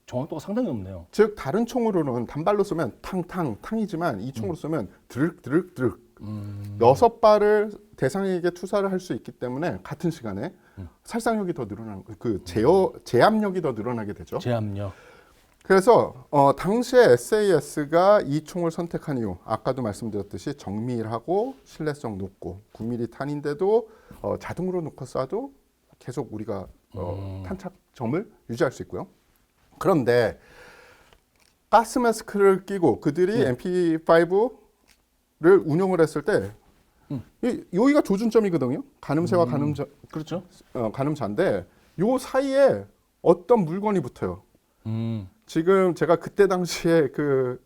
정확도가 상당히 높네요. 즉 다른 총으로는 단발로 쏘면 탕이지만 이 총으로 쏘면 드륵 6발을 대상에게 투사를 할 수 있기 때문에 같은 시간에 살상력이 더 늘어나는 그 제압력이 더 늘어나게 되죠. 제압력. 그래서 당시에 SAS가 이 총을 선택한 이유, 아까도 말씀드렸듯이 정밀하고 신뢰성 높고 9mm 탄인데도 자동으로 놓고 쏴도 계속 우리가 탄착점을 유지할 수 있고요. 그런데 가스 마스크를 끼고 그들이 MP5를 운용을 했을 때 여기가 조준점이거든요. 가늠쇠와 그렇죠. 가늠자인데 요 사이에 어떤 물건이 붙어요. 지금 제가 그때 당시에 그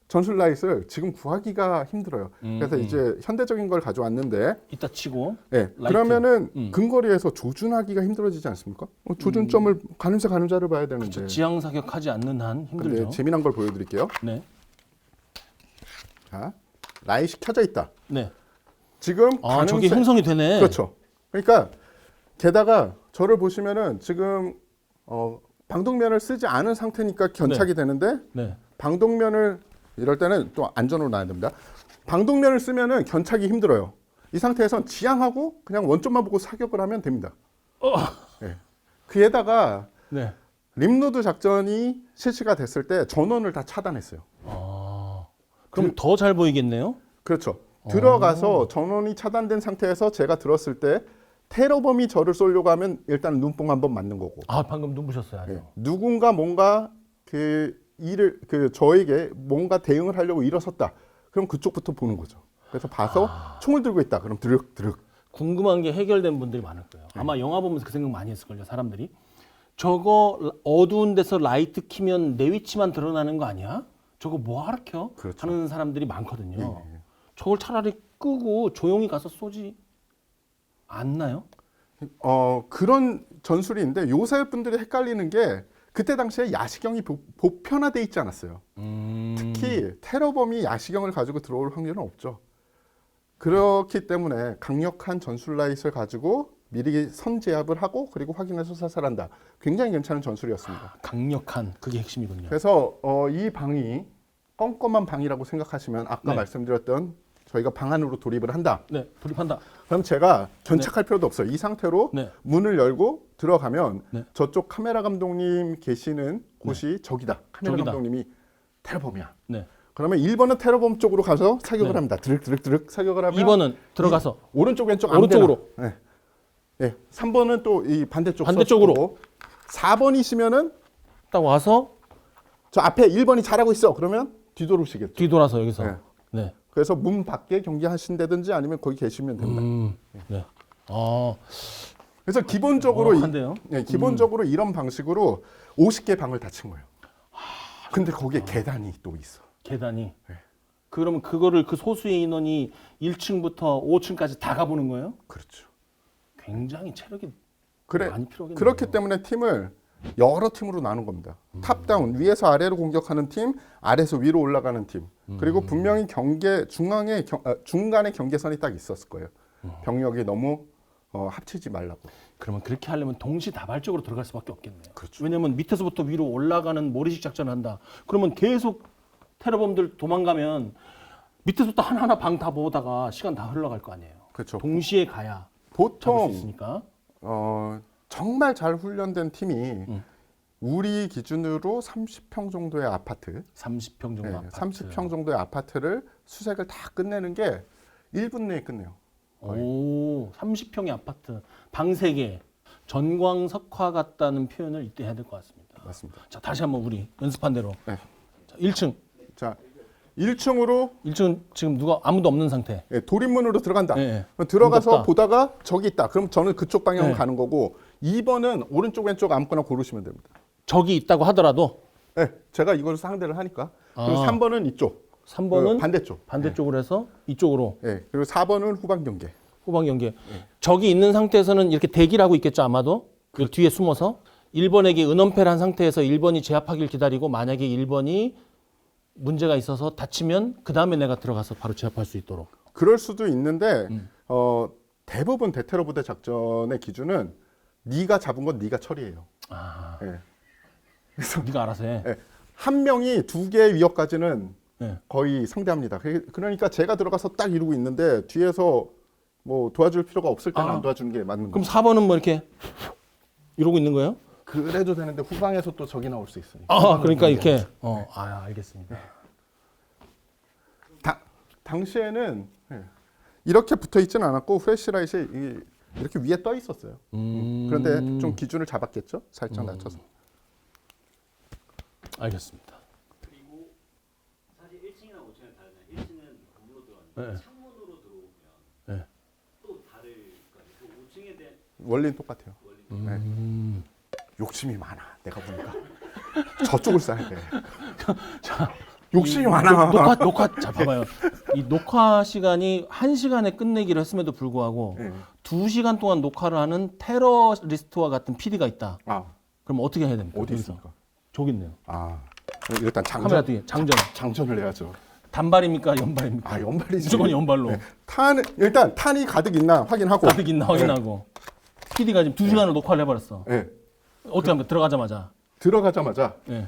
전술 라이트를 지금 구하기가 힘들어요. 그래서 이제 현대적인 걸 가져왔는데 이따 치고. 네, 그러면은 근거리에서 조준하기가 힘들어지지 않습니까? 조준점을 가늠자를 봐야 되는데. 그렇죠. 지향 사격하지 않는 한 힘들죠. 근데 재미난 걸 보여드릴게요. 네. 자, 라이트이 켜져 있다. 네. 지금 아, 저게 형성이 되네. 그렇죠. 그러니까 게다가 저를 보시면은 지금 방독면을 쓰지 않은 상태니까 견착이 되는데 네. 방독면을 이럴 때는 또 안전으로 놔야 됩니다. 방독면을 쓰면은 견착이 힘들어요. 이 상태에선 지향하고 그냥 원점만 보고 사격을 하면 됩니다. 네. 그에다가 네. 림로드 작전이 실시가 됐을 때 전원을 다 차단했어요. 아, 그럼 더 잘 보이겠네요. 그렇죠. 들어가서 전원이 차단된 상태에서 제가 들었을 때 테러범이 저를 쏘려고 하면 일단 눈뽕 한번 맞는 거고. 아, 방금 눈부셨어요. 아주. 네. 누군가 뭔가 저에게 뭔가 대응을 하려고 일어섰다. 그럼 그쪽부터 보는 거죠. 그래서 봐서 총을 들고 있다. 그럼 드륵. 궁금한 게 해결된 분들이 많을 거예요. 아마 영화 보면서 그 생각 많이 했을걸요, 사람들이. 저거 어두운 데서 라이트 키면 내 위치만 드러나는 거 아니야? 저거 뭐하러 켜? 그렇죠. 하는 사람들이 많거든요. 저걸 차라리 끄고 조용히 가서 쏘지 않나요? 그런 전술인데 요새 분들이 헷갈리는 게 그때 당시에 야시경이 보편화돼 있지 않았어요. 특히 테러범이 야시경을 가지고 들어올 확률은 없죠. 그렇기 때문에 강력한 전술 라이트를 가지고 미리 선제압을 하고 그리고 확인해서 사살한다. 굉장히 괜찮은 전술이었습니다. 강력한 그게 핵심이군요. 그래서 이 방이 껌껌한 방이라고 생각하시면 아까 네. 말씀드렸던 저희가 방 안으로 돌입을 한다. 네, 돌입한다. 그럼 제가 견착할 필요도 없어요. 이 상태로 네. 문을 열고 들어가면 네. 저쪽 카메라 감독님 계시는 곳이 저기다. 카메라 저기다. 감독님이 테러범이야. 네. 그러면 1번은 테러범 쪽으로 가서 사격을 네. 합니다. 드륵 사격을 하면 2번은 들어가서 오른쪽 왼쪽 오른쪽으로. 아무데나. 네. 3번은 또 이 반대쪽으로. 서주고 4번이시면은 딱 와서 저 앞에 1번이 잘하고 있어. 그러면 뒤돌으시겠죠. 뒤돌아서 여기서. 네. 네. 그래서 문 밖에 경기하신다든지 아니면 거기 계시면 됩니다. 네. 그래서 기본적으로 한데요. 기본적으로 이런 방식으로 50개 방을 다 친 거예요. 근데 거기에 계단이 또 있어. 계단이. 네. 그러면 그거를 그 소수의 인원이 1층부터 5층까지 다 가보는 거예요? 그렇죠. 굉장히 체력이 그래 많이 필요하겠네요. 그렇기 때문에 팀을 여러 팀으로 나눈 겁니다. 탑다운 위에서 아래로 공격하는 팀, 아래에서 위로 올라가는 팀. 그리고 분명히 중간에 경계선이 딱 있었을 거예요. 병력이 너무 합치지 말라고. 그러면 그렇게 하려면 동시다발적으로 들어갈 수밖에 없겠네요. 그렇죠. 왜냐면 밑에서부터 위로 올라가는 모래식 작전을 한다. 그러면 계속 테러범들 도망가면 밑에서부터 하나하나 방 다 보다가 시간 다 흘러갈 거 아니에요. 그렇죠. 동시에 가야 잡을 보통 수 있으니까. 정말 잘 훈련된 팀이 우리 기준으로 30평 정도의 아파트, 30평 정도 네, 아파트. 30평 정도의 아파트를 수색을 다 끝내는 게 1분 내에 끝내요. 오, 30평의 아파트, 방 3개, 전광석화 같다는 표현을 이때 해야 될 것 같습니다. 맞습니다. 자, 다시 한번 우리 연습한 대로. 네. 자, 1층. 자, 1층으로 1층은 지금 누가 아무도 없는 상태. 돌입문으로 들어간다. 네. 들어가서 무겁다. 보다가 저기 있다. 그럼 저는 그쪽 방향으로 네. 가는 거고 2번은 오른쪽 왼쪽 아무거나 고르시면 됩니다. 적이 있다고 하더라도 네, 제가 이걸 상대를 하니까. 그리고 아. 3번은 이쪽. 3번은 반대쪽. 반대쪽으로 해서 이쪽으로 네. 그리고 4번은 후방 경계. 후방 경계. 적이 있는 상태에서는 이렇게 대기를 하고 있겠죠, 아마도. 그 뒤에 숨어서 1번에게 은원패를 한 상태에서 1번이 제압하길 기다리고 만약에 1번이 문제가 있어서 다치면 그 다음에 내가 들어가서 바로 제압할 수 있도록. 그럴 수도 있는데 대부분 대테러 부대 작전의 기준은 네가 잡은 건 네가 처리해요. 아, 네. 네가 알아서 해. 네. 한 명이 2개의 위협까지는 네. 거의 상대합니다. 그러니까 제가 들어가서 딱 이러고 있는데 뒤에서 뭐 도와줄 필요가 없을 때는 안 도와주는 게 맞는 그럼 거죠. 4번은 뭐 이렇게 이러고 있는 거예요? 그래도 되는데 후방에서 또 적이 나올 수 있으니까. 아, 그러니까 이렇게 알겠습니다. 당시에는 이렇게 붙어 있지는 않았고 후레쉬라이트이 이렇게 위에 떠 있었어요. 그런데 좀 기준을 잡았겠죠? 살짝 낮춰서. 알겠습니다. 그리고 사실 1층이랑 5층은 다르잖아요. 1층은 건물로 들어가는데 네. 창문으로 들어오면 네. 또 다를 거예요. 그 5층에 대한 원리는 똑같아요. 원리. 욕심이 많아. 내가 보니까 저쪽을 써야 돼. 자, 욕심이 많아. 녹화 자 봐봐요. 이 녹화 시간이 1시간에 끝내기로 했음에도 불구하고 네. 2시간 동안 녹화를 하는 테러리스트와 같은 PD가 있다. 아, 그럼 어떻게 해야 됩니까? 어디 여기서? 있습니까? 저기 있네요. 아, 일단 카메라 뒤에 장전. 장전을 해야죠. 단발입니까? 연발입니까? 아, 연발이지. 무조건 연발로. 네. 일단 탄이 가득 있나 확인하고. 가득 있나 확인하고. PD가 지금 2시간을 녹화를 해버렸어. 네. 어떻게 합니까? 들어가자마자. 들어가자마자 네.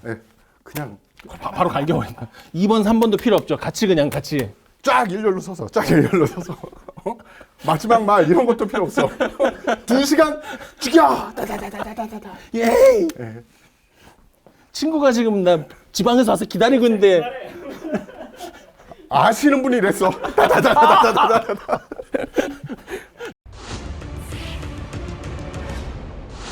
그냥 바로 갈겨버린다. 2번, 3번도 필요 없죠. 같이. 쫙 일렬로 서서 마지막 말 이런 것도 필요 없어. 2시간 죽여. 다다다다다다다. 예이! 예. 친구가 지금 나 지방에서 와서 기다리고 있는데 아시는 분이 이랬어.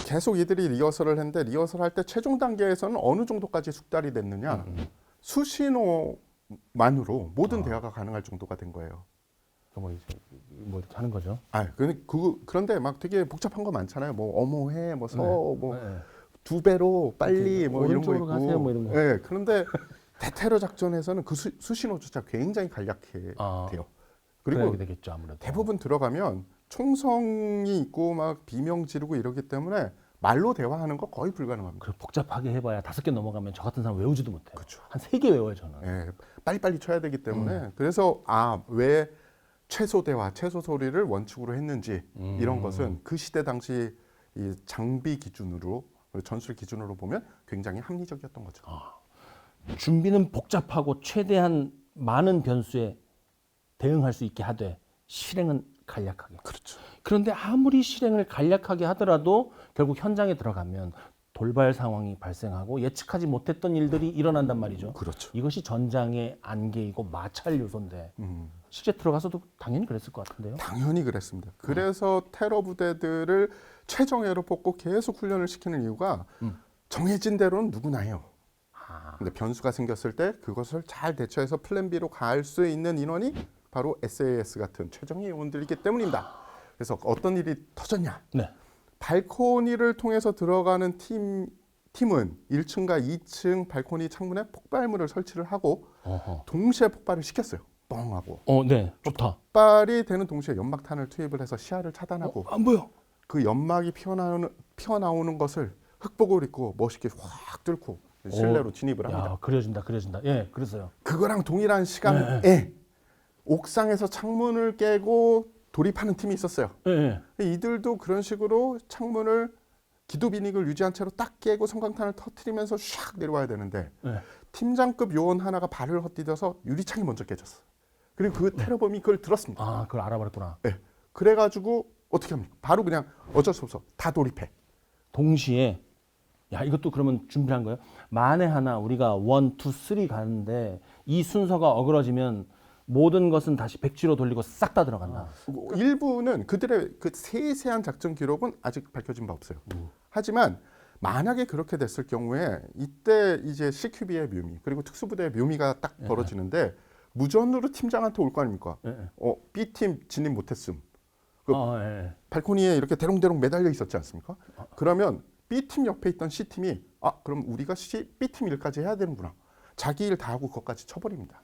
계속 이들이 리허설을 했는데 리허설 할 때 최종 단계에서는 어느 정도까지 숙달이 됐느냐. 수신호만으로 모든 대화가 가능할 정도가 된 거예요. 뭐 이렇게 하는 거죠. 그런데 막 되게 복잡한 거 많잖아요. 뭐 어머해, 뭐 서, 뭐 네. 두 배로 빨리 뭐 이런 거 오른쪽으로 있고. 가세요, 뭐 이런 거. 네, 그런데 대테러 작전에서는 그 수신호조차 굉장히 간략해요. 그리고 그리고 되겠죠 아무래도. 대부분 들어가면 총성이 있고 막 비명 지르고 이러기 때문에 말로 대화하는 거 거의 불가능합니다. 그 복잡하게 해봐야 5개 넘어가면 저 같은 사람 외우지도 못해요. 그렇죠. 한 3개 외워요 저는. 예, 빨리빨리 쳐야 되기 때문에 그래서 왜 최소 대화, 최소 소리를 원칙으로 했는지 이런 것은 그 시대 당시 이 장비 기준으로 전술 기준으로 보면 굉장히 합리적이었던 거죠. 준비는 복잡하고 최대한 많은 변수에 대응할 수 있게 하되 실행은 간략하게. 그렇죠. 그런데 아무리 실행을 간략하게 하더라도 결국 현장에 들어가면 돌발 상황이 발생하고 예측하지 못했던 일들이 일어난단 말이죠. 그렇죠. 이것이 전장의 안개이고 마찰 요소인데 실제 들어가서도 당연히 그랬을 것 같은데요. 당연히 그랬습니다. 그래서 테러 부대들을 최정예로 뽑고 계속 훈련을 시키는 이유가 정해진 대로는 누구나 해요. 근데 변수가 생겼을 때 그것을 잘 대처해서 플랜 B로 갈 수 있는 인원이 바로 SAS 같은 최정예 요원들이기 때문입니다. 그래서 어떤 일이 터졌냐? 네. 발코니를 통해서 들어가는 팀은 1층과 2층 발코니 창문에 폭발물을 설치를 하고 동시에 폭발을 시켰어요. 뻥 하고. 네. 좋다. 폭발이 되는 동시에 연막탄을 투입을 해서 시야를 차단하고 안 보여. 그 연막이 피어나오는 것을 흑복을 입고 멋있게 확 뚫고 실내로 진입을 합니다. 야, 그려진다. 예, 그랬어요. 그거랑 동일한 시간에 옥상에서 창문을 깨고 돌입하는 팀이 있었어요. 예. 이들도 그런 식으로 창문을 기도 비닉을 유지한 채로 딱 깨고 성광탄을 터트리면서 샥 내려와야 되는데 팀장급 요원 하나가 발을 헛디뎌서 유리창이 먼저 깨졌어. 그리고 그 테러범이 그걸 들었습니다. 그걸 알아버렸구나. 네. 그래가지고 어떻게 합니까? 바로 그냥 어쩔 수 없어. 다 돌입해. 동시에 야 이것도 그러면 준비한 거예요? 만에 하나 우리가 1, 2, 3 가는데 이 순서가 어그러지면 모든 것은 다시 백지로 돌리고 싹 다 들어간다. 일부는 그들의 그 세세한 작전 기록은 아직 밝혀진 바 없어요. 하지만 만약에 그렇게 됐을 경우에 이때 이제 CQB의 묘미 그리고 특수부대의 묘미가 딱 벌어지는데 무전으로 팀장한테 올 거 아닙니까? B팀 진입 못했음. 발코니에 이렇게 대롱대롱 매달려 있었지 않습니까? 그러면 B팀 옆에 있던 C팀이 그럼 우리가 B팀 일까지 해야 되는구나. 자기 일 다 하고 그것까지 쳐버립니다.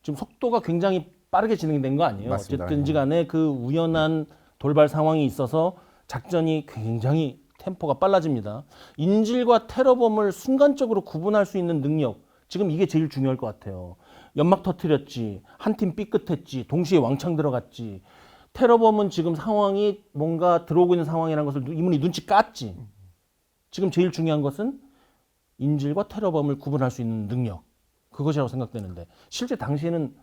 지금 속도가 굉장히 빠르게 진행된 거 아니에요? 맞습니다. 어쨌든지 간에 그 우연한 돌발 상황이 있어서 작전이 굉장히 템포가 빨라집니다. 인질과 테러범을 순간적으로 구분할 수 있는 능력, 지금 이게 제일 중요할 것 같아요. 연막 터뜨렸지, 한 팀 삐끗했지, 동시에 왕창 들어갔지. 테러범은 지금 상황이 뭔가 들어오고 있는 상황이라는 것을 이분이 눈치 깠지. 지금 제일 중요한 것은 인질과 테러범을 구분할 수 있는 능력. 그것이라고 생각되는데 실제 당시에는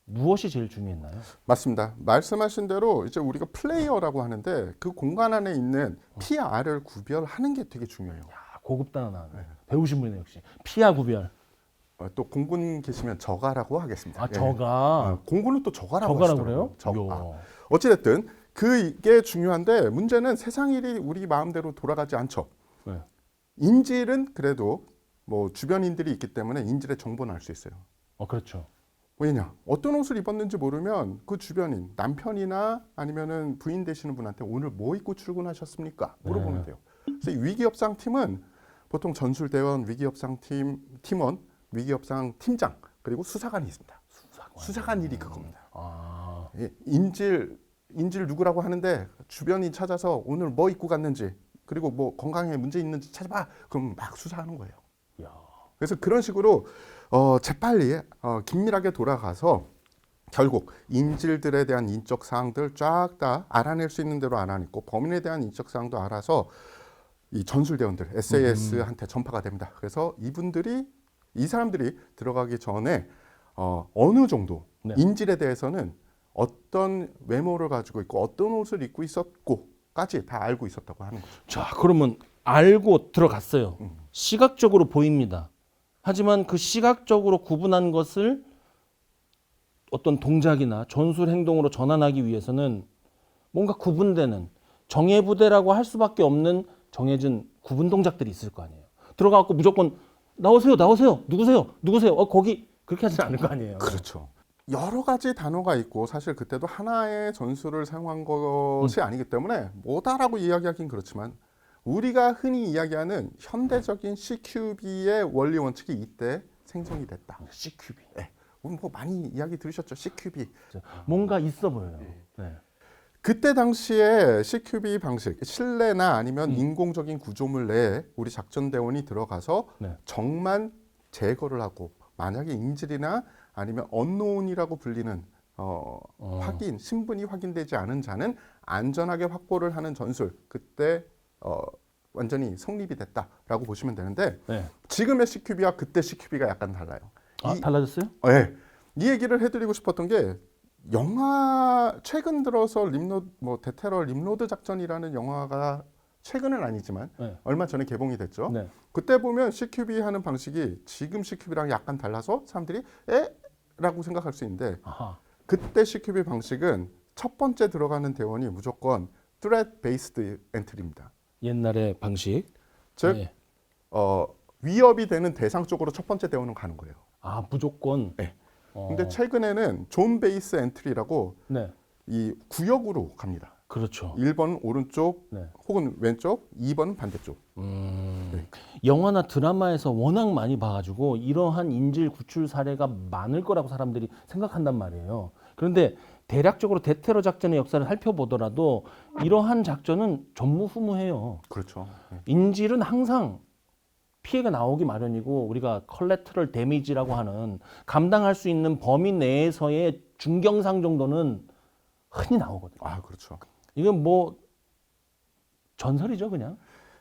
무엇이 제일 중요했나요? 맞습니다. 말씀하신 대로 이제 우리가 플레이어라고 하는데 그 공간 안에 있는 PR을 구별하는 게 되게 중요해요. 야, 고급 단어 나왔네. 배우신 분이네 역시. 피아 구별. 또 공군 계시면 저가라고 하겠습니다. 아, 저가. 공군은 또 저가라고 저가라고 하시더라고요. 그래요? 저가. 이야. 어찌됐든 그게 중요한데 문제는 세상 일이 우리 마음대로 돌아가지 않죠. 네. 인질은 그래도 뭐 주변인들이 있기 때문에 인질의 정보는 알 수 있어요. 그렇죠. 왜냐? 어떤 옷을 입었는지 모르면 그 주변인 남편이나 아니면은 부인 되시는 분한테 오늘 뭐 입고 출근하셨습니까? 물어보면 네. 돼요. 그래서 이 위기협상 팀은 보통 전술대원, 위기협상 팀원, 위기협상 팀장 그리고 수사관이 있습니다. 수사관 일이 그겁니다. 아, 예, 인질 누구라고 하는데 주변인 찾아서 오늘 뭐 입고 갔는지 그리고 뭐 건강에 문제 있는지 찾아봐. 그럼 막 수사하는 거예요. 야. 그래서 그런 식으로 재빨리 긴밀하게 돌아가서 결국 인질들에 대한 인적 사항들 쫙 다 알아낼 수 있는 대로 알아냈고 범인에 대한 인적 사항도 알아서 이 전술대원들 SAS한테 전파가 됩니다. 그래서 이 사람들이 들어가기 전에 어느 정도 네. 인질에 대해서는 어떤 외모를 가지고 있고 어떤 옷을 입고 있었고까지 다 알고 있었다고 하는 거죠. 자, 그러면 알고 들어갔어요. 시각적으로 보입니다. 하지만 그 시각적으로 구분한 것을 어떤 동작이나 전술 행동으로 전환하기 위해서는 뭔가 구분되는 정예부대라고 할 수밖에 없는 정해진 구분 동작들이 있을 거 아니에요. 들어가고 무조건 나오세요, 누구세요, 거기 그렇게 하진 않을 거 아니에요. 그렇죠. 여러 가지 단어가 있고 사실 그때도 하나의 전술을 사용한 것이 아니기 때문에 뭐다라고 이야기하긴 그렇지만 우리가 흔히 이야기하는 현대적인 CQB의 원리 원칙이 이때 생성이 됐다. CQB. 네. 오늘 뭐 많이 이야기 들으셨죠? CQB. 뭔가 있어 보여요. 네. 그때 당시에 CQB 방식, 실내나 아니면 인공적인 구조물 내에 우리 작전대원이 들어가서 네. 적만 제거를 하고 만약에 인질이나 아니면 언노운이라고 불리는 확인, 신분이 확인되지 않은 자는 안전하게 확보를 하는 전술. 그때 완전히 성립이 됐다라고 보시면 되는데 네. 지금의 CQB와 그때 CQB가 약간 달라요. 달라졌어요? 네. 이 얘기를 해드리고 싶었던 게 영화 최근 들어서 대테러 림로드 작전이라는 영화가 최근은 아니지만 네. 얼마 전에 개봉이 됐죠. 네. 그때 보면 CQB 하는 방식이 지금 CQB랑 약간 달라서 사람들이 라고 생각할 수 있는데 아하. 그때 CQB 방식은 첫 번째 들어가는 대원이 무조건 threat based entry입니다. 옛날의 방식. 즉 네. 위협이 되는 대상 쪽으로 첫 번째 대원은 가는 거예요. 무조건. 네. 근데 최근에는 존 베이스 엔트리라고 네. 이 구역으로 갑니다. 그렇죠. 1번 오른쪽 네. 혹은 왼쪽, 2번 반대쪽. 영화나 드라마에서 워낙 많이 봐가지고 이러한 인질 구출 사례가 많을 거라고 사람들이 생각한단 말이에요. 그런데 대략적으로 대테러 작전의 역사를 살펴보더라도 이러한 작전은 전무후무해요. 그렇죠. 네. 인질은 항상 피해가 나오기 마련이고 우리가 컬레터럴 데미지라고 하는 감당할 수 있는 범위 내에서의 중경상 정도는 흔히 나오거든요. 그렇죠. 이건 뭐 전설이죠, 그냥.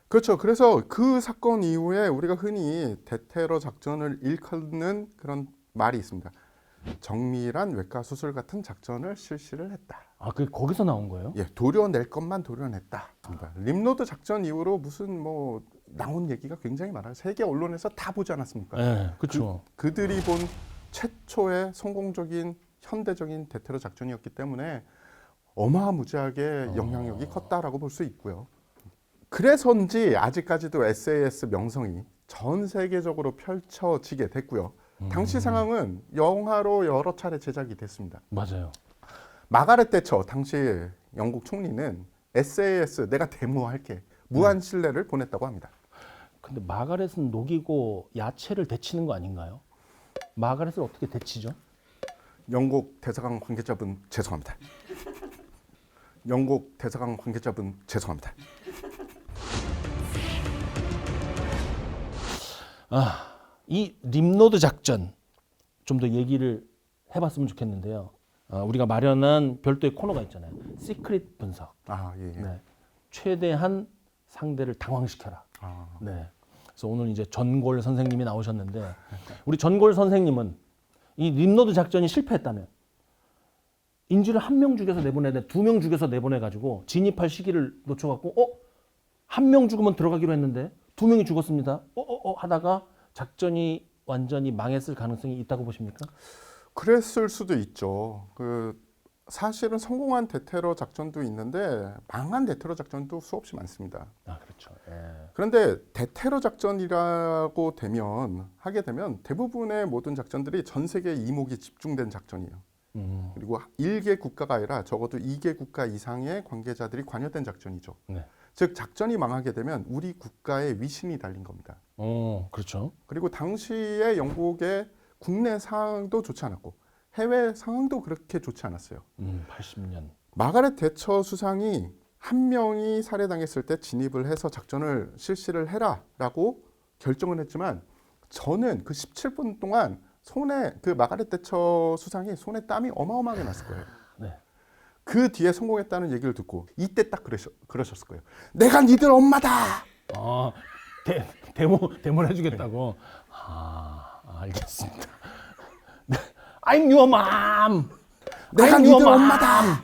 그렇죠. 그래서 그 사건 이후에 우리가 흔히 대테러 작전을 일컫는 그런 말이 있습니다. 정밀한 외과 수술 같은 작전을 실시를 했다. 그게 거기서 나온 거예요? 예, 도려낼 것만 도려냈다. 림로드 작전 이후로 무슨 나온 얘기가 굉장히 많아요. 세계 언론에서 다 보지 않았습니까? 네, 그렇죠. 그들이 본 최초의 성공적인 현대적인 대테러 작전이었기 때문에 어마무지하게 영향력이 컸다라고 볼 수 있고요. 그래서인지 아직까지도 SAS 명성이 전 세계적으로 펼쳐지게 됐고요. 당시 상황은 영화로 여러 차례 제작이 됐습니다. 맞아요. 마가렛 대처 당시 영국 총리는 SAS 내가 데모할게 무한 신뢰를 보냈다고 합니다. 근데 마가렛은 녹이고 야채를 데치는 거 아닌가요? 마가렛을 어떻게 데치죠? 영국 대사관 관계자분 죄송합니다. 영국 대사관 관계자분 죄송합니다. 이 림로드 작전 좀 더 얘기를 해봤으면 좋겠는데요. 우리가 마련한 별도의 코너가 있잖아요. 시크릿 분석. 예. 네. 최대한 상대를 당황시켜라. 네. 그래서 오늘 이제 전골 선생님이 나오셨는데 우리 전골 선생님은 이 림로드 작전이 실패했다면 인질을 1명 죽여서 내보내야 돼. 2명 죽여서 내보내가지고 진입할 시기를 놓쳐갖고 1명 죽으면 들어가기로 했는데 2명이 죽었습니다. 하다가 작전이 완전히 망했을 가능성이 있다고 보십니까? 그랬을 수도 있죠. 사실은 성공한 대테러 작전도 있는데 망한 대테러 작전도 수없이 많습니다. 아, 그렇죠. 예. 그런데 대테러 작전이라고 하게 되면 대부분의 모든 작전들이 전 세계 이목이 집중된 작전이에요. 그리고 1개 국가가 아니라 적어도 2개 국가 이상의 관계자들이 관여된 작전이죠. 네. 즉 작전이 망하게 되면 우리 국가의 위신이 달린 겁니다. 그렇죠. 그리고 당시의 영국의 국내 상황도 좋지 않았고 해외 상황도 그렇게 좋지 않았어요. 80년. 마가렛 대처 수상이 1명이 살해당했을 때 진입을 해서 작전을 실시를 해라라고 결정을 했지만 저는 그 17분 동안 마가렛 대처 수상이 손에 땀이 어마어마하게 났을 거예요. 네. 그 뒤에 성공했다는 얘기를 듣고 이때 딱 그러셨을 거예요. 내가 니들 엄마다. 데모를 해주겠다고. 알겠습니다. I'm your mom. 내가 I'm 니들 your mom. 엄마다.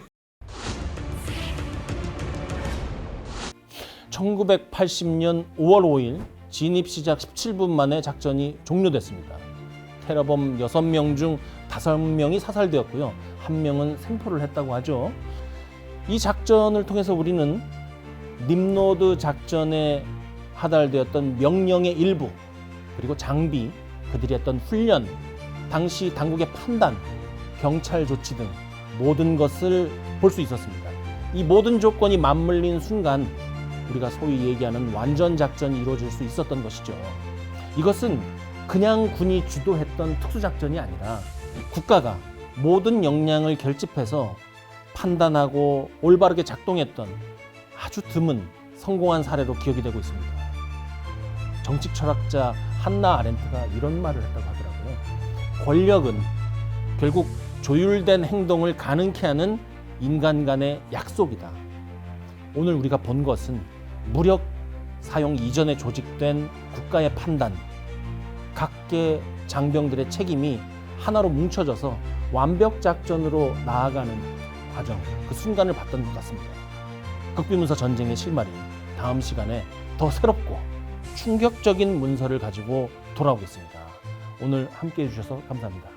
1980년 5월 5일 진입 시작 17분 만에 작전이 종료됐습니다. 테러범 6명 중 5명이 사살되었고요. 1명은 생포를 했다고 하죠. 이 작전을 통해서 우리는 님로드 작전에 하달되었던 명령의 일부, 그리고 장비, 그들이 했던 훈련, 당시 당국의 판단, 경찰 조치 등 모든 것을 볼 수 있었습니다. 이 모든 조건이 맞물린 순간 우리가 소위 얘기하는 완전 작전이 이루어질 수 있었던 것이죠. 이것은 그냥 군이 주도했던 특수작전이 아니라 국가가 모든 역량을 결집해서 판단하고 올바르게 작동했던 아주 드문 성공한 사례로 기억이 되고 있습니다. 정치 철학자 한나 아렌트가 이런 말을 했다고 하더라고요. 권력은 결국 조율된 행동을 가능케 하는 인간 간의 약속이다. 오늘 우리가 본 것은 무력 사용 이전에 조직된 국가의 판단, 각계 장병들의 책임이 하나로 뭉쳐져서 완벽 작전으로 나아가는 과정, 그 순간을 봤던 것 같습니다. 극비문서 전쟁의 실마리, 다음 시간에 더 새롭고 충격적인 문서를 가지고 돌아오겠습니다. 오늘 함께해 주셔서 감사합니다.